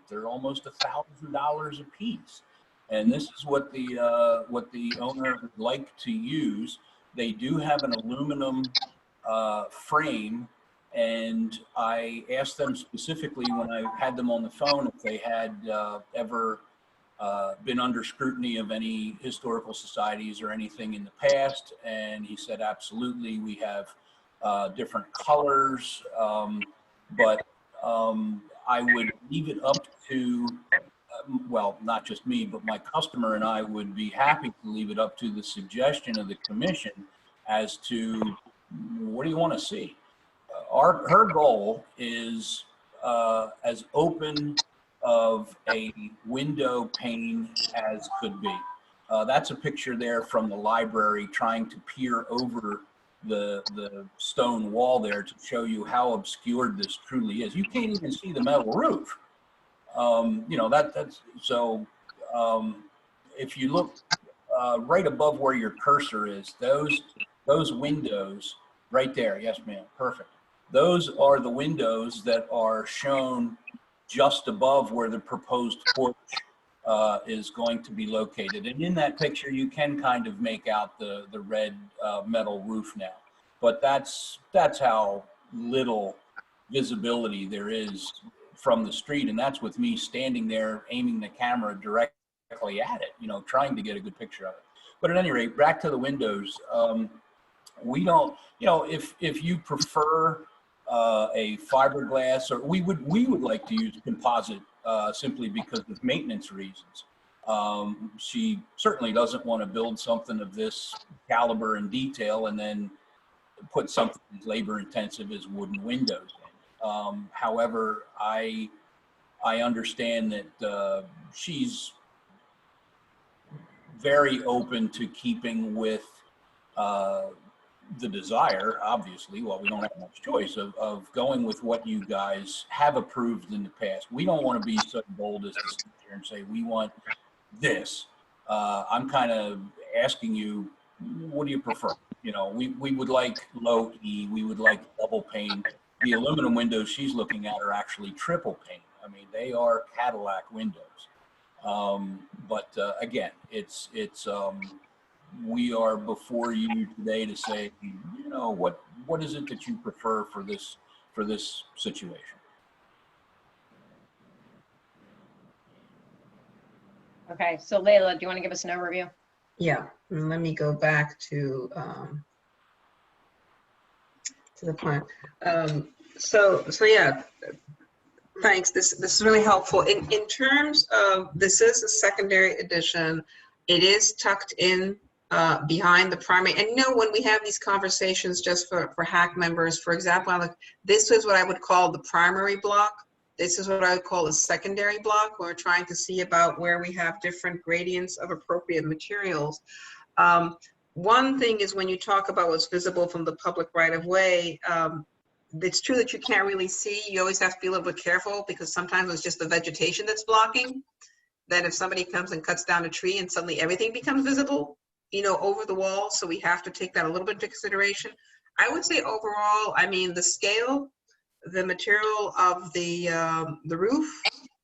They're almost $1,000 a piece. And this is what the owner would like to use. They do have an aluminum frame, and I asked them specifically when I had them on the phone if they had ever been under scrutiny of any historical societies or anything in the past, and he said absolutely. We have different colors, but I would leave it up to well, not just me, but my customer and I would be happy to leave it up to the suggestion of the commission as to what do you want to see. Her goal is as open of a window pane as could be. That's a picture there from the library trying to peer over the stone wall there to show you how obscured this truly is. You can't even see the metal roof. That's so if you look right above where your cursor is, those windows right there. Yes, ma'am. Perfect. Those are the windows that are shown just above where the proposed porch is going to be located. And in that picture, you can kind of make out the red metal roof now, but that's how little visibility there is from the street, and that's with me standing there aiming the camera directly at it, trying to get a good picture of it. But at any rate, back to the windows. We don't, if you prefer a fiberglass, or we would like to use composite simply because of maintenance reasons. She certainly doesn't want to build something of this caliber and detail and then put something as labor intensive as wooden windows in. However, I understand that she's very open to keeping with the desire, obviously, well, we don't have much choice of going with what you guys have approved in the past. We don't want to be so bold as to sit here and say, we want this. I'm kind of asking you, what do you prefer? You know, we would like low E, we would like double pane. The aluminum windows she's looking at are actually triple pane. I mean, they are Cadillac windows. But again, it's we are before you today to say, you know, what is it that you prefer for this situation? Okay, so Layla, do you want to give us an overview? Yeah, let me go back to the plan. So yeah, thanks. This is really helpful. In terms of, this is a secondary edition. It is tucked in behind the primary. And you know, when we have these conversations just for HAC members, for example, this is what I would call the primary block. This is what I would call a secondary block. We're trying to see about where we have different gradients of appropriate materials. One thing is when you talk about what's visible from the public right of way, it's true that you can't really see. You always have to be a little bit careful because sometimes it's just the vegetation that's blocking. Then if somebody comes and cuts down a tree and suddenly everything becomes visible, you know, over the wall. So we have to take that a little bit into consideration. I would say overall, I mean, the scale, the material of the roof,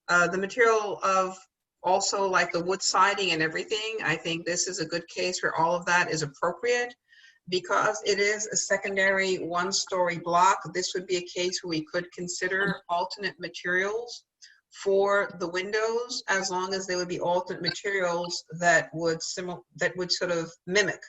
the material of also like the wood siding and everything, I think this is a good case where all of that is appropriate. Because it is a secondary one-story block, this would be a case where we could consider alternate materials for the windows, as long as they would be alternate materials that would sort of mimic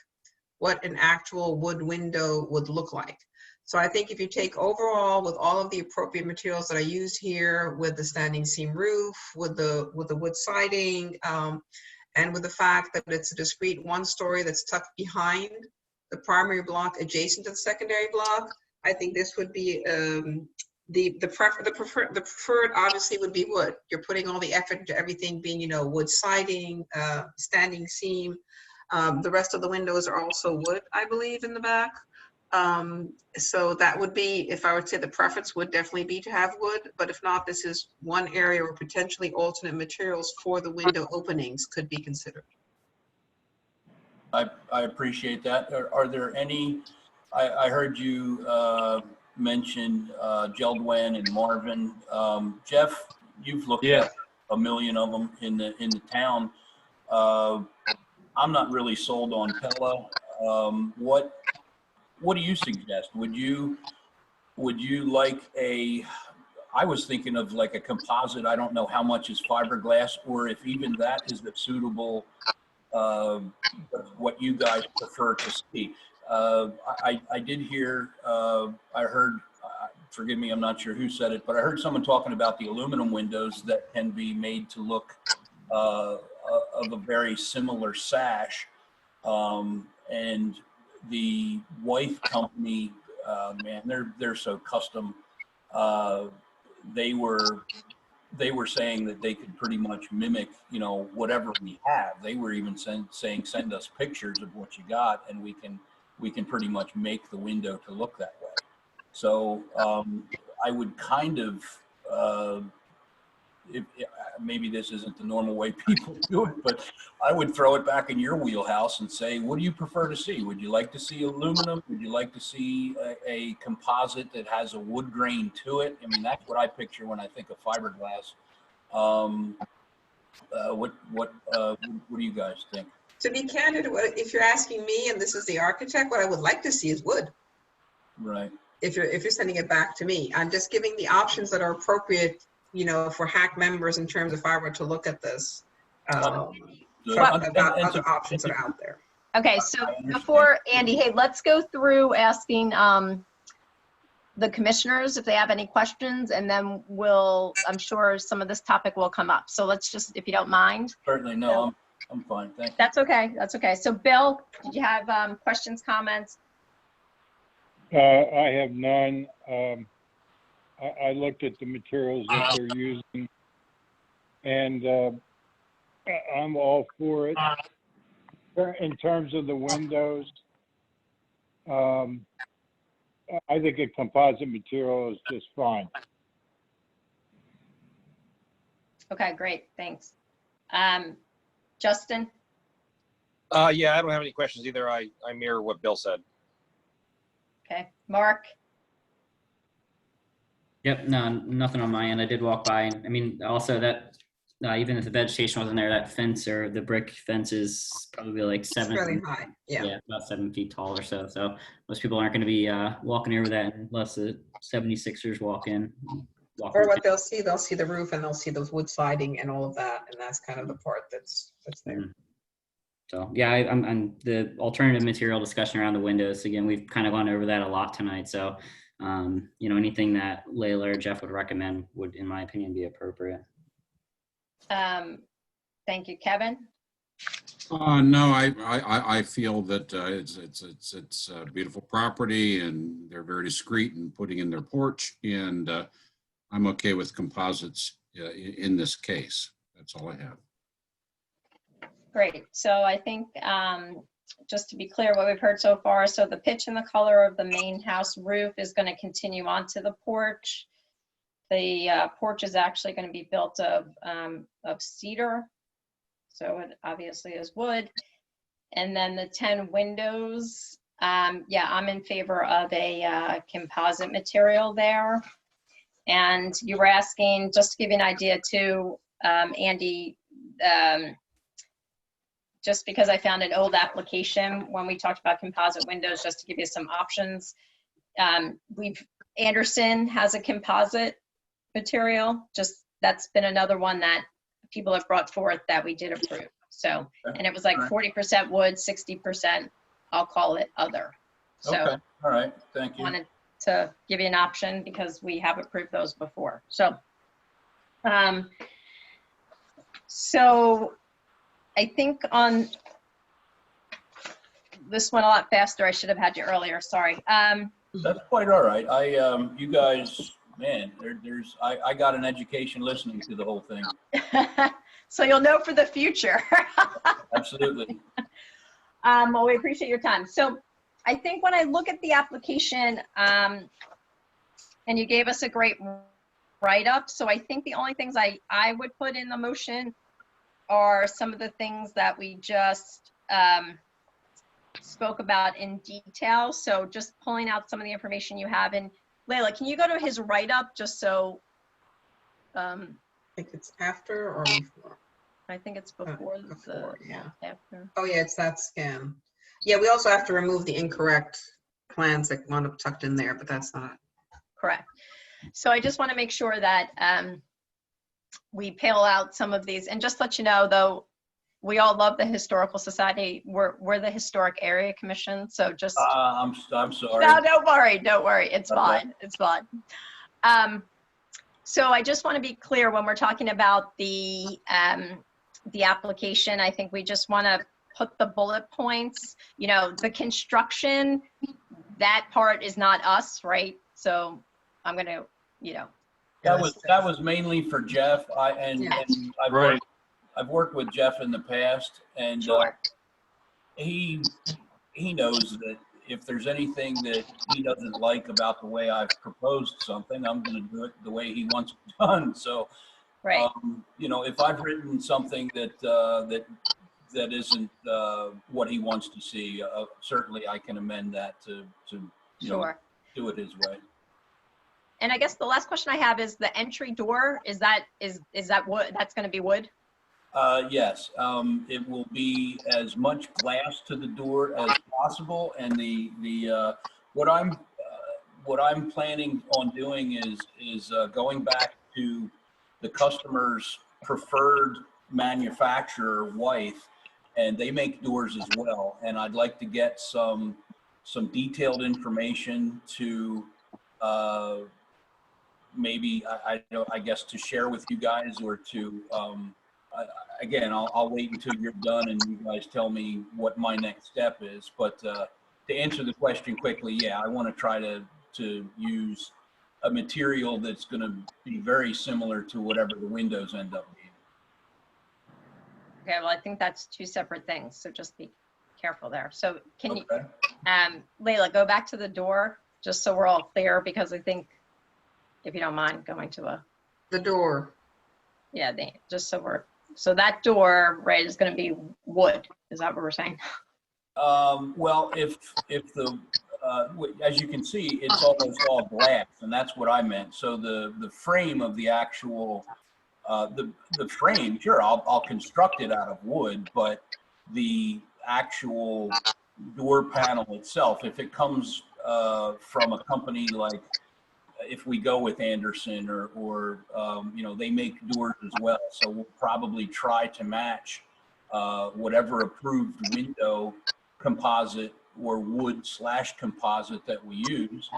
what an actual wood window would look like. So I think if you take overall with all of the appropriate materials that I use here, with the standing seam roof, with the wood siding, and with the fact that it's a discrete one story that's tucked behind the primary block adjacent to the secondary block, I think this would be the preferred obviously would be wood. You're putting all the effort into everything being, you know, wood siding, standing seam. The rest of the windows are also wood, I believe, in the back. So that would be, if I would say the preference would definitely be to have wood, but if not, this is one area where potentially alternate materials for the window openings could be considered. I appreciate that. Are there any, I heard you mention Geldwen and Marvin. Jeff, you've looked at a million of them in the town. I'm not really sold on Pella. What do you suggest? Would you like I was thinking of like a composite. I don't know how much is fiberglass, or if even that is the suitable what you guys prefer to see. I did hear, I heard, forgive me, I'm not sure who said it, but I heard someone talking about the aluminum windows that can be made to look of a very similar sash. And the Wythe company, man, they're so custom. They were saying that they could pretty much mimic, you know, whatever we have. They were even saying send us pictures of what you got, and we can pretty much make the window to look that way. So I would kind of, maybe this isn't the normal way people do it, but I would throw it back in your wheelhouse and say, what do you prefer to see? Would you like to see aluminum? Would you like to see a composite that has a wood grain to it? I mean, that's what I picture when I think of fiberglass. What do you guys think? To be candid, if you're asking me, and this is the architect, what I would like to see is wood. Right. If you're sending it back to me, I'm just giving the options that are appropriate, you know, for HAC members in terms of if I were to look at this, about other options that are out there. Okay, so before Andy, hey, let's go through asking the commissioners if they have any questions, and then I'm sure some of this topic will come up. So let's just, if you don't mind. Certainly, no, I'm fine, thank you. That's okay, that's okay. So Bill, did you have questions, comments? I have none. I looked at the materials that they're using, and I'm all for it. in terms of the windows, I think a composite material is just fine. Okay, great, thanks. Justin? Yeah, I don't have any questions either. I mirror what Bill said. Okay, Mark? Yep, no, nothing on my end. I did walk by, and I mean, also that even if the vegetation wasn't there, that fence or the brick fence is probably like It's 7 fairly feet. high, yeah. About 7 feet tall or so. So most people aren't going to be walking over that unless the 76ers walk in. Or what they'll see the roof and they'll see those wood siding and all of that, and that's kind of the part that's there. So yeah, I'm the alternative material discussion around the windows. Again, we've kind of gone over that a lot tonight. So you know, anything that Layla or Jeff would recommend would, in my opinion, be appropriate. Thank you, Kevin. No, I feel that it's a beautiful property and they're very discreet in putting in their porch, and I'm okay with composites in this case. That's all I have. Great. So I think just to be clear, what we've heard so far, so the pitch and the color of the main house roof is going to continue onto the porch. The porch is actually going to be built of cedar, so it obviously is wood. And then the 10 windows, yeah, I'm in favor of a composite material there. And you were asking, just to give you an idea too, Andy, just because I found an old application when we talked about composite windows, just to give you some options. Anderson has a composite material, just that's been another one that people have brought forth that we did approve. So, and it was like 40% wood, 60%, I'll call it other. So, Okay, all right, thank you. wanted to give you an option because we have approved those before. So, so I think on this one a lot faster. I should have had you earlier, sorry. That's quite all right. You guys, man, I got an education listening to the whole thing. So you'll know for the future. Absolutely. Well, we appreciate your time. So I think when I look at the application, and you gave us a great write-up, so I think the only things I would put in the motion are some of the things that we just spoke about in detail. So just pulling out some of the information you have. And Layla, can you go to his write-up just so? I think it's after or before. I think it's before, yeah. After. Oh yeah, it's that scan. Yeah, we also have to remove the incorrect plans that wound up tucked in there, but that's not. Correct. So I just want to make sure that we peel out some of these, and just let you know, though, we all love the Historical Society. We're the Historic Area Commission, so just. I'm sorry. No, don't worry. It's fine. It's fine. So I just want to be clear when we're talking about the application. I think we just want to put the bullet points. You know, the construction, that part is not us, right? So I'm going to, you know. That was mainly for Jeff. And I've worked with Jeff in the past, and sure. He knows that if there's anything that he doesn't like about the way I've proposed something, I'm going to do it the way he wants it done. So, right. You know, if I've written something that isn't what he wants to see, certainly I can amend that to you know, do it his way. And I guess the last question I have is the entry door. Is that wood? That's going to be wood? Yes, it will be as much glass to the door as possible, and what I'm planning on doing is going back to the customer's preferred manufacturer, Wythe, and they make doors as well. And I'd like to get some detailed information to maybe I guess to share with you guys, or to again, I'll wait until you're done and you guys tell me what my next step is. But to answer the question quickly, yeah, I want to try to use a material that's going to be very similar to whatever the windows end up being. Okay, well, I think that's two separate things, so just be careful there. So can you, Okay. Leila, go back to the door, just so we're all clear, because I think, if you don't mind going to The door. yeah, just so that door, right, is gonna be wood. Is that what we're saying? Well, if the, as you can see, it's almost all glass, and that's what I meant. So the frame of the actual, the frame, sure, I'll construct it out of wood, but the actual door panel itself, if it comes from a company like, if we go with Anderson or you know, they make doors as well. So we'll probably try to match whatever approved window composite or wood/composite that we use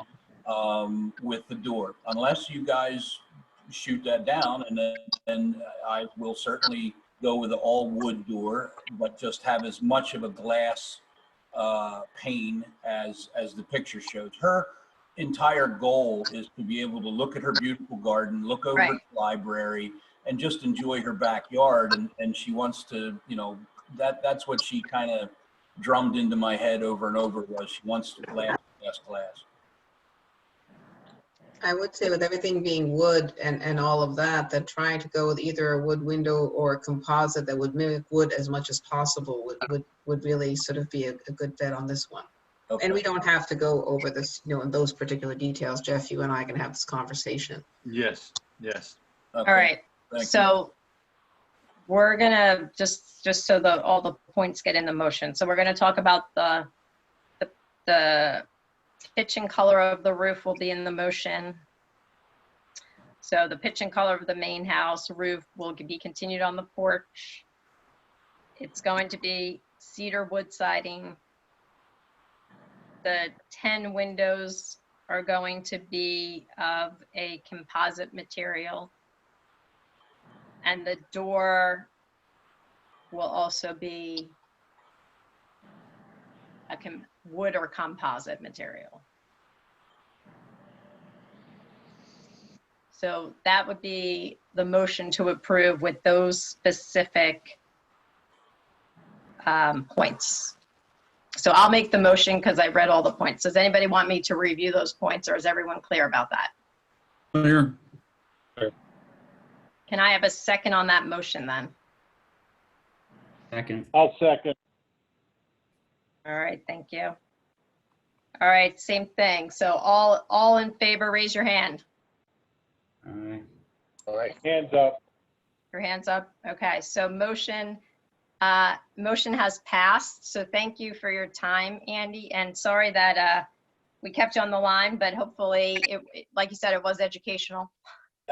with the door, unless you guys shoot that down, and then I will certainly go with an all wood door, but just have as much of a glass pane as the picture shows. Her entire goal is to be able to look at her beautiful garden, look over Right. the library, and just enjoy her backyard. And she wants to, you know, that's what she kind of drummed into my head over and over, was she wants to glass. I would say with everything being wood and all of that, that trying to go with either a wood window or a composite that would mimic wood as much as possible would really sort of be a good bet on this one. Okay. And we don't have to go over this, you know, in those particular details. Jeff, you and I can have this conversation. Yes, yes. Okay. All right, Thank you. so we're gonna, just so all the points get in the motion. So we're gonna talk about the pitch and color of the roof will be in the motion. So the pitch and color of the main house roof will be continued on the porch. It's going to be cedar wood siding. The 10 windows are going to be of a composite material. And the door will also be a wood or composite material. So that would be the motion to approve with those specific points. So I'll make the motion because I read all the points. Does anybody want me to review those points, or is everyone clear about that? Clear. Can I have a second on that motion then? Second. I'll second. All right, thank you. All right, same thing. So all in favor, raise your hand. All right. All right, hands up. Your hands up. Okay, so motion has passed. So thank you for your time, Andy, and sorry that we kept you on the line, but hopefully, like you said, it was educational.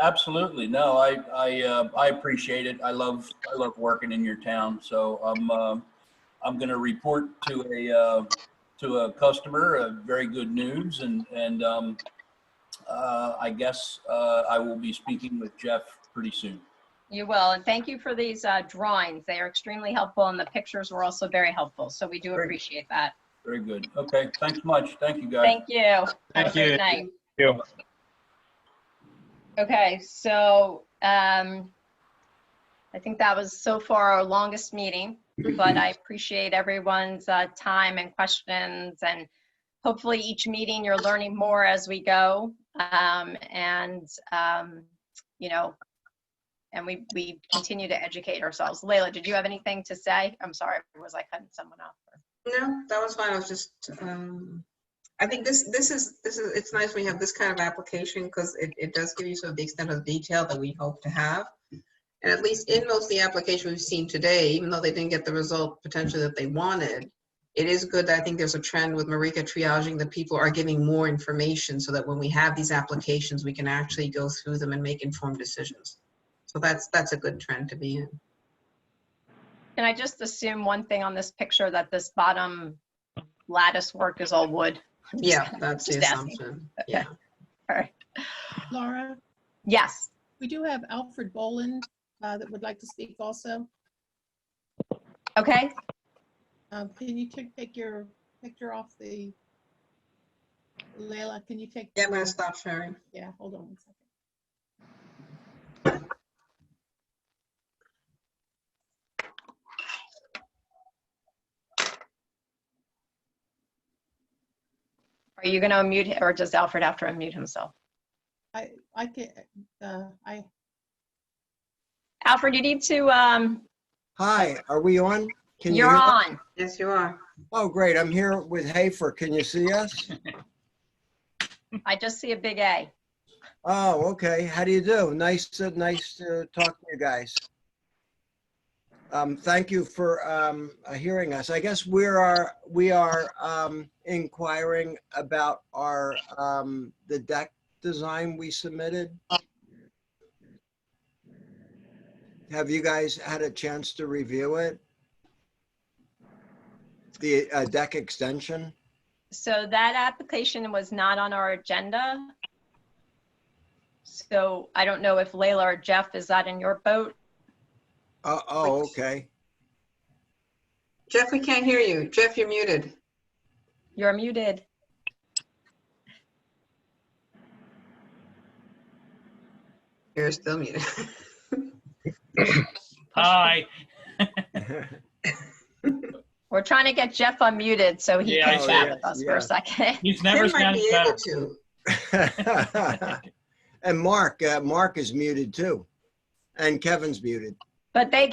Absolutely. No, I appreciate it. I love working in your town. So I'm going to report to a customer very good news, and I guess I will be speaking with Jeff pretty soon. You will, and thank you for these drawings. They are extremely helpful, and the pictures were also very helpful. So we do Great. appreciate that. Very good. Okay. Thanks much. Thank you, guys. Thank you. Have Thank a great you. night. You. Okay, so I think that was so far our longest meeting, but I appreciate everyone's time and questions, and hopefully each meeting you're learning more as we go. You know, and we continue to educate ourselves. Leila, did you have anything to say? I'm sorry, was I cutting someone off? No, that was fine. I was just, I think this is, it's nice when you have this kind of application because it does give you sort of the extent of detail that we hope to have. And at least in most of the applications we've seen today, even though they didn't get the result potentially that they wanted, it is good that I think there's a trend with Marika triaging that people are giving more information so that when we have these applications, we can actually go through them and make informed decisions. So that's a good trend to be in. Can I just assume one thing on this picture, that this bottom lattice work is all wood? Yeah, that's the just asking. assumption. Yeah. All right. Laura, Yes. we do have Alfred Boland that would like to speak also. Okay. Can you take your picture off the, Leila, can you take? Yeah, I'm going to stop sharing. Yeah, hold on 1 second. Are you going to unmute, or does Alfred have to unmute himself? I can, Alfred, you need to, Hi, are we on? Can you you're hear us? on. Yes, you are. Oh, great. I'm here with Hafer. Can you see us? I just see a big A. Oh, okay. How do you do? Nice to talk to you guys. Thank you for hearing us. I guess we are inquiring about our the deck design we submitted. Have you guys had a chance to review it? The deck extension? So that application was not on our agenda. So I don't know if Layla or Jeff, is that in your boat? Oh, okay. Jeff, we can't hear you. Jeff, you're muted. You're muted. You're still muted. Hi. We're trying to get Jeff unmuted so he Yeah, can I chat see. with us Yeah. for a second. He's never Tim might sounded be able better. to. And Mark is muted too. And Kevin's muted. But they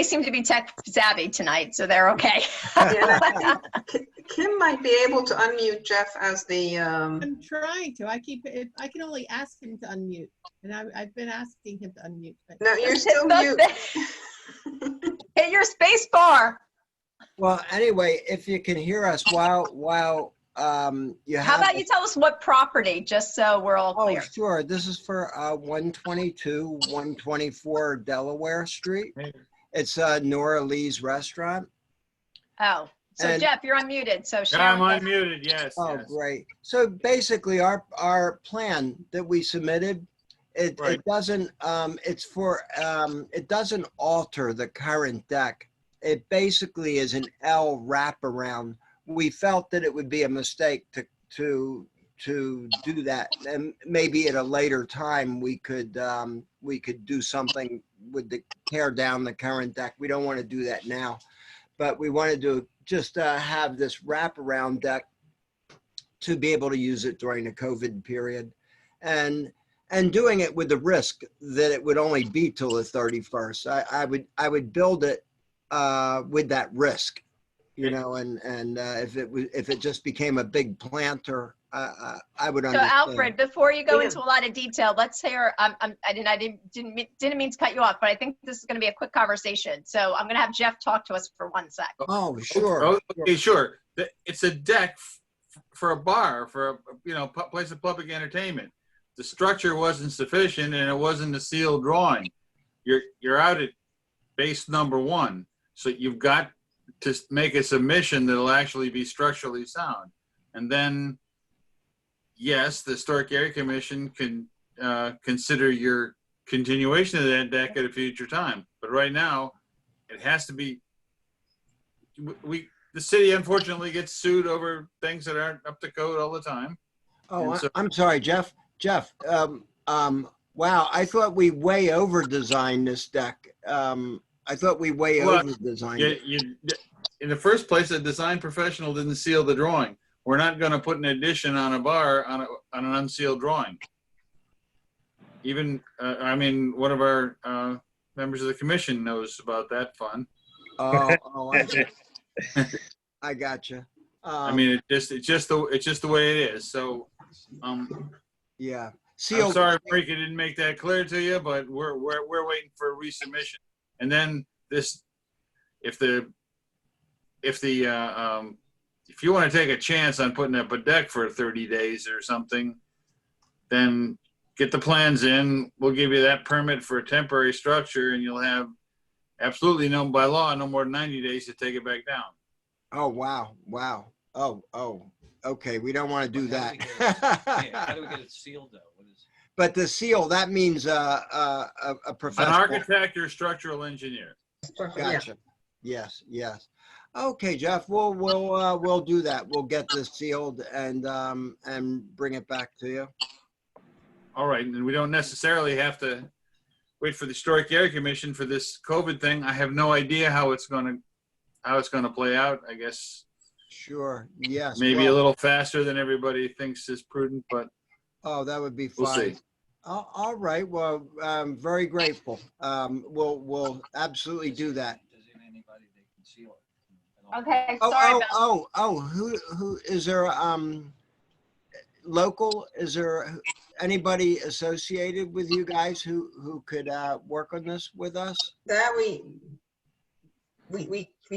seem to be tech savvy tonight, so they're okay. Yeah, and I think Kim might be able to unmute Jeff as the, I'm trying to. I can only ask him to unmute, and I've been asking him to unmute. but- no, you're Just still hit mute. Hit your space bar. Well, anyway, if you can hear us while you have. How about you tell us what property, just so we're all Oh, clear? sure. This is for 122, 124 Delaware Street. It's Nora Lee's restaurant. Oh, so And- Jeff, you're unmuted, so Yeah, share I'm with us. unmuted, yes. Oh, yes. great. So basically our plan that we submitted, it Right. doesn't, it doesn't alter the current deck. It basically is an L wraparound. We felt that it would be a mistake to do that. And maybe at a later time, we could do something with the tear down the current deck. We don't want to do that now, but we wanted to just have this wraparound deck to be able to use it during the COVID period, and doing it with the risk that it would only be till the 31st. I would build it with that risk, you know, and if it just became a big planter, I would So understand. Alfred, before you go Yeah. into a lot of detail, let's hear, I didn't mean to cut you off, but I think this is going to be a quick conversation. So I'm going to have Jeff talk to us for 1 sec. Oh, sure. Oh, okay, sure. It's a deck for a bar, for a place of public entertainment. The structure wasn't sufficient, and it wasn't a sealed drawing. You're out at base number 1, so you've got to make a submission that'll actually be structurally sound, and then yes, the Historic Area Commission can consider your continuation of that deck at a future time. But right now, it has to be. The city unfortunately gets sued over things that aren't up to code all the time. Oh, And so- I'm sorry, Jeff. Wow, I thought we way over designed this deck. I thought we way Well, over designed it. In the first place, the design professional didn't seal the drawing. We're not going to put an addition on a bar on an unsealed drawing. Even, one of our members of the commission knows about that fun. Oh, I see. I gotcha. It's just the way it is. So, Yeah. I'm Sealed. sorry, Marika, didn't make that clear to you, but we're waiting for a resubmission. And then if you want to take a chance on putting up a deck for 30 days or something, then get the plans in. We'll give you that permit for a temporary structure, and you'll have absolutely by law, no more than 90 days to take it back down. Oh, wow. Oh, okay. We don't want to do that. How do we get it sealed though? What is? But the seal, that means a An professional. architect or structural engineer. Gotcha. Yes. Okay, Jeff, we'll do that. We'll get this sealed and bring it back to you. All right, and we don't necessarily have to wait for the Historic Area Commission for this COVID thing. I have no idea how it's going to play out. I guess Sure, yes. Maybe a well, little faster than everybody thinks is prudent, but Oh, that would be we'll fine. see. All right, well, I'm very grateful. We'll absolutely do that. Anybody they conceal it. Okay, Oh, sorry oh, about. oh, who, is there, local, is there anybody associated with you guys who could, work on this with us? That we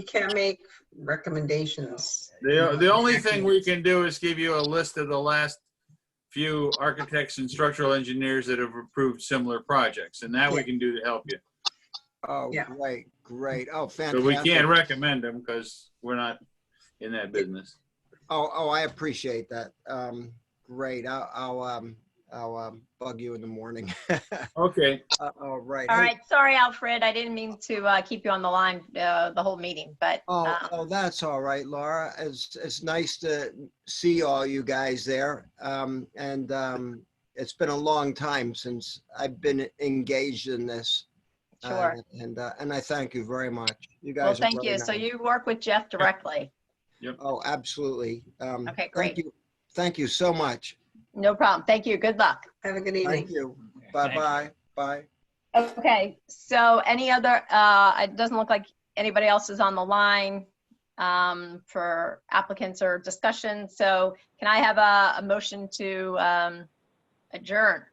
can't make recommendations. The only thing we can do is give you a list of the last few architects and structural engineers that have approved similar projects, and that we can do to help you. Oh, Yeah. great, great. Oh, But fantastic. we can't recommend them because we're not in that business. Oh, I appreciate that. Great. I'll bug you in the morning. Okay. All right. All Hey, right, sorry, Alfred. I didn't mean to keep you on the line the whole meeting, but Oh, that's all right, Laura. It's nice to see all you guys there. It's been a long time since I've been engaged in this. sure. And I thank you very much. You Well, guys are thank very you. So nice. you work with Jeff directly. Oh, absolutely. Okay, Thank great. you. Thank you so much. No problem. Thank you. Good luck. Have a good Thank evening. you. Bye-bye. Bye. Okay, so any other, it doesn't look like anybody else is on the line for applicants or discussion. So can I have a motion to adjourn?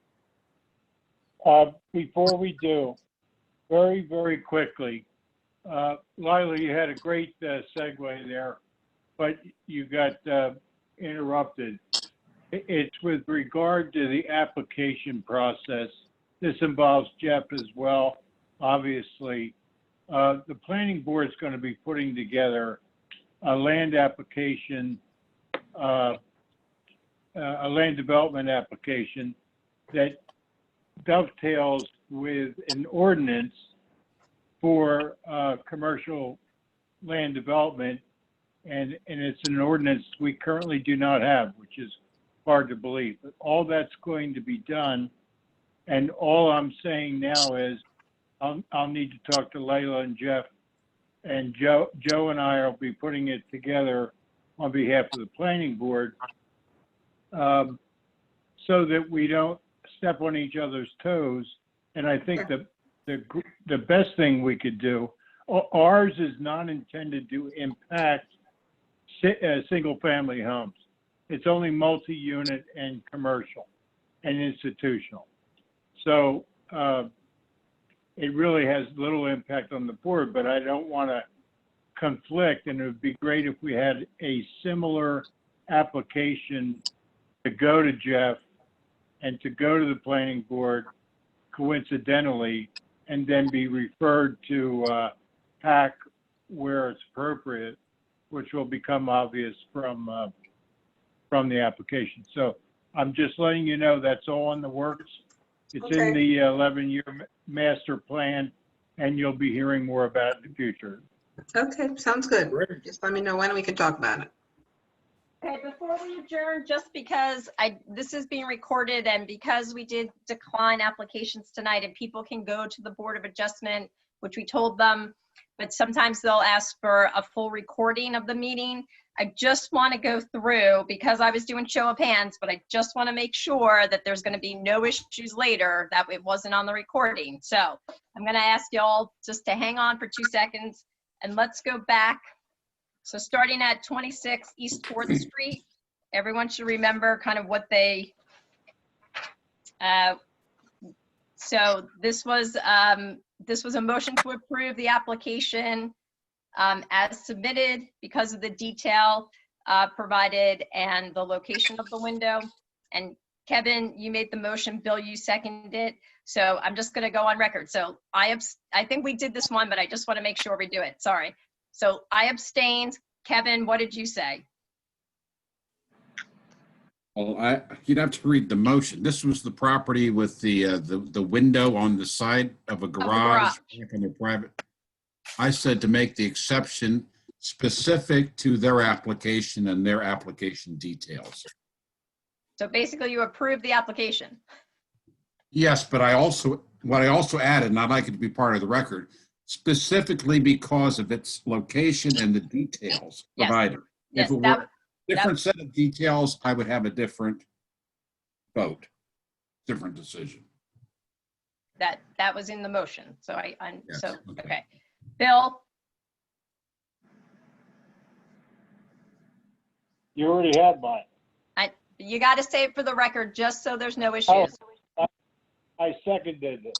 Before we do, very, very quickly, Lila, you had a great segue there, but you got interrupted. It's with regard to the application process. This involves Jeff as well, obviously. The planning board is going to be putting together a land application, a land development application that dovetails with an ordinance for commercial land development. And it's an ordinance we currently do not have, which is hard to believe. But all that's going to be done. And all I'm saying now is I'll need to talk to Layla and Jeff, and Joe and I will be putting it together on behalf of the planning board, so that we don't step on each other's toes. And I think the best thing we could do, ours is not intended to impact single family homes. It's only multi-unit and commercial and institutional. So it really has little impact on the board, but I don't want to conflict, and it would be great if we had a similar application to go to Jeff and to go to the planning board coincidentally, and then be referred to PAC where it's appropriate, which will become obvious from the application. So I'm just letting you know that's all in the works. It's in the 11-year master plan, and you'll be hearing more about it in the future. Okay, sounds good. Just let me know when we can talk about it. Okay, before we adjourn, just because this is being recorded and because we did decline applications tonight and people can go to the Board of Adjustment, which we told them, but sometimes they'll ask for a full recording of the meeting. I just want to go through, because I was doing show of hands, but I just want to make sure that there's going to be no issues later that it wasn't on the recording. So I'm going to ask y'all just to hang on for 2 seconds and let's go back. So starting at 26 East 4th Street, everyone should remember kind of what they, so this was a motion to approve the application as submitted because of the detail provided and the location of the window. And Kevin, you made the motion, Bill, you seconded it. So I'm just gonna go on record. So I think we did this one, but I just wanna make sure we do it, sorry. So I abstained. Kevin, what did you say? Well, you'd have to read the motion. This was the property with the window on the side of a garage. In a private. I said to make the exception specific to their application and their application details. So basically you approved the application. Yes, but what I also added, and I'd like it to be part of the record, specifically because of its location and the details Yes. provided. If Yes, it that, were a different set of details, I would have a different vote, different decision. that was in the motion. So I'm, Yes, so, okay. okay. Bill, You already had mine. you got to say it for the record, just so there's no issues. I seconded it.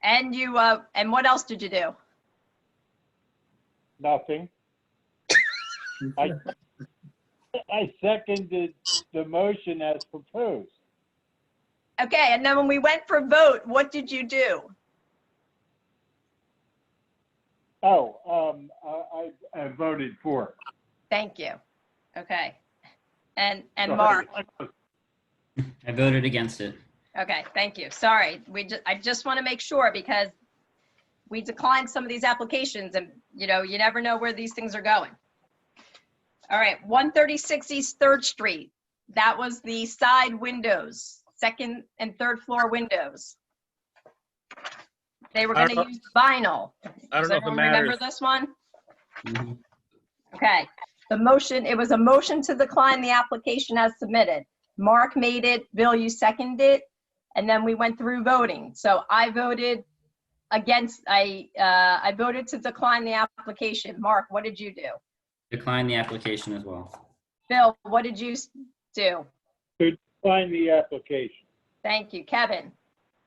And you, and what else did you do? Nothing. I seconded the motion as proposed. Okay, and then when we went for vote, what did you do? Oh, I voted for. Thank you. Okay. And Sorry. Mark, I voted against it. okay, thank you. Sorry, I just want to make sure because we declined some of these applications and, you know, you never know where these things are going. All right, 136 East 3rd Street. That was the side windows, 2nd and 3rd floor windows. They were I going don't to use vinyl. I don't Does know if it everyone remember matters. this one? Mhm. Okay, the motion, it was a motion to decline the application as submitted. Mark made it, Bill, you seconded it, and then we went through voting. So I voted against, I voted to decline the application. Mark, what did you do? Decline the application as well. Bill, what did you do? To decline the application. Thank you. Kevin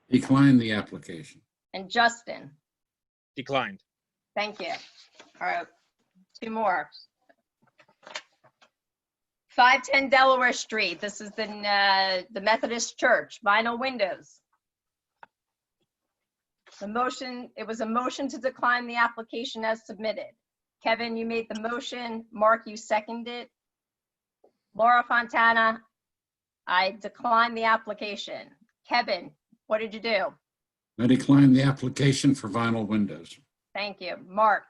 Decline the application. and Justin, Declined. thank you. All right, 2 more. 510 Delaware Street. This is the Methodist Church, vinyl windows. The motion, it was a motion to decline the application as submitted. Kevin, you made the motion. Mark, you seconded. Laura Fontana, I declined the application. Kevin, what did you do? I decline the application for vinyl windows. Thank you. Mark,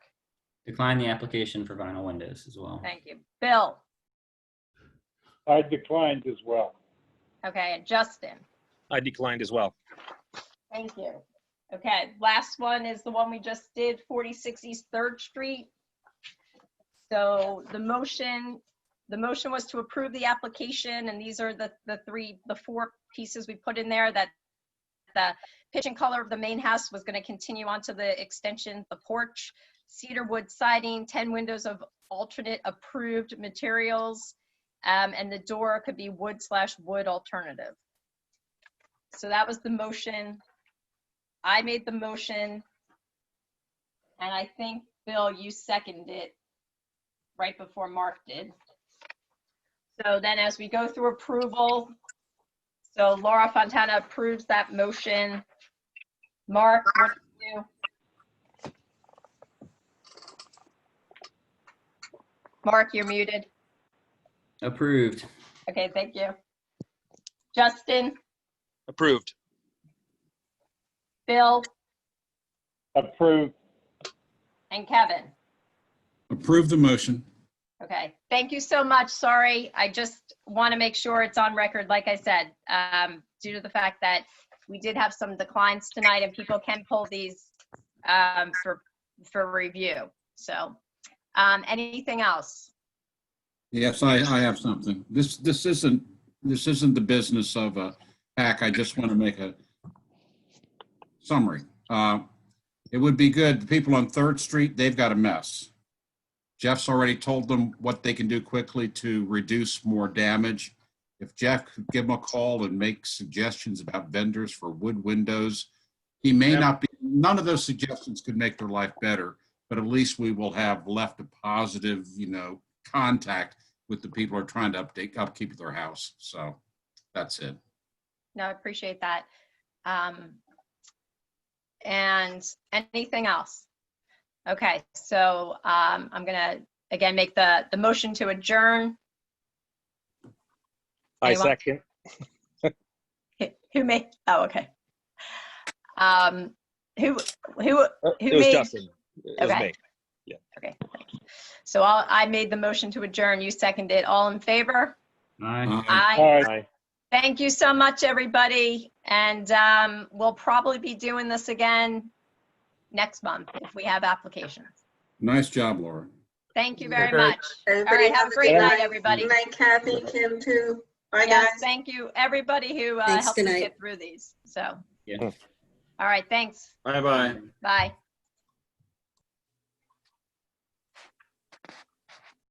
Decline the application for vinyl windows as well. thank you. Bill, I declined as well. okay, and Justin, I declined as well. thank you. Okay, last one is the one we just did, 46 East 3rd Street. So the motion was to approve the application, and these are the 4 pieces we put in there, that the pitch and color of the main house was going to continue onto the extension, the porch, cedar wood siding, 10 windows of alternate approved materials, and the door could be wood/wood alternative. So that was the motion. I made the motion, and I think, Bill, you seconded it right before Mark did. So then as we go through approval, so Laura Fontana approves that motion. Mark, what do you do? Mark, you're muted. Approved. Okay, thank you. Justin, Approved. Bill, Approved. and Kevin. Approve the motion. Okay, thank you so much. Sorry, I just want to make sure it's on record, like I said, due to the fact that we did have some declines tonight and people can pull these for review. So, anything else? Yes, I have something. This isn't the business of a hack. I just want to make a summary. It would be good, the people on 3rd Street, they've got a mess. Jeff's already told them what they can do quickly to reduce more damage. If Jeff could give them a call and make suggestions about vendors for wood windows, he may not be, none of those suggestions could make their life better, but at least we will have left a positive, contact with the people who are trying to upkeep their house. So that's it. No, I appreciate that. And anything else? Okay, so I'm gonna again make the motion to adjourn. I Anyone? second. Who made? Oh, okay. Who It was made? Justin. It was Okay. me. Okay, thank you. So I made the motion to adjourn. You seconded. All in favor? Aye. Aye. Aye. Thank you so much, everybody. And we'll probably be doing this again next month if we have applications. Nice job, Laura. Thank you very Okay. much. All Everybody right, have a great good night, everybody. Good night, Kathy, Kim, too. Bye, Yes, guys. thank you, everybody who Thanks, helped good us night. get through these. So, Yeah. all right, thanks. Bye-bye. Bye.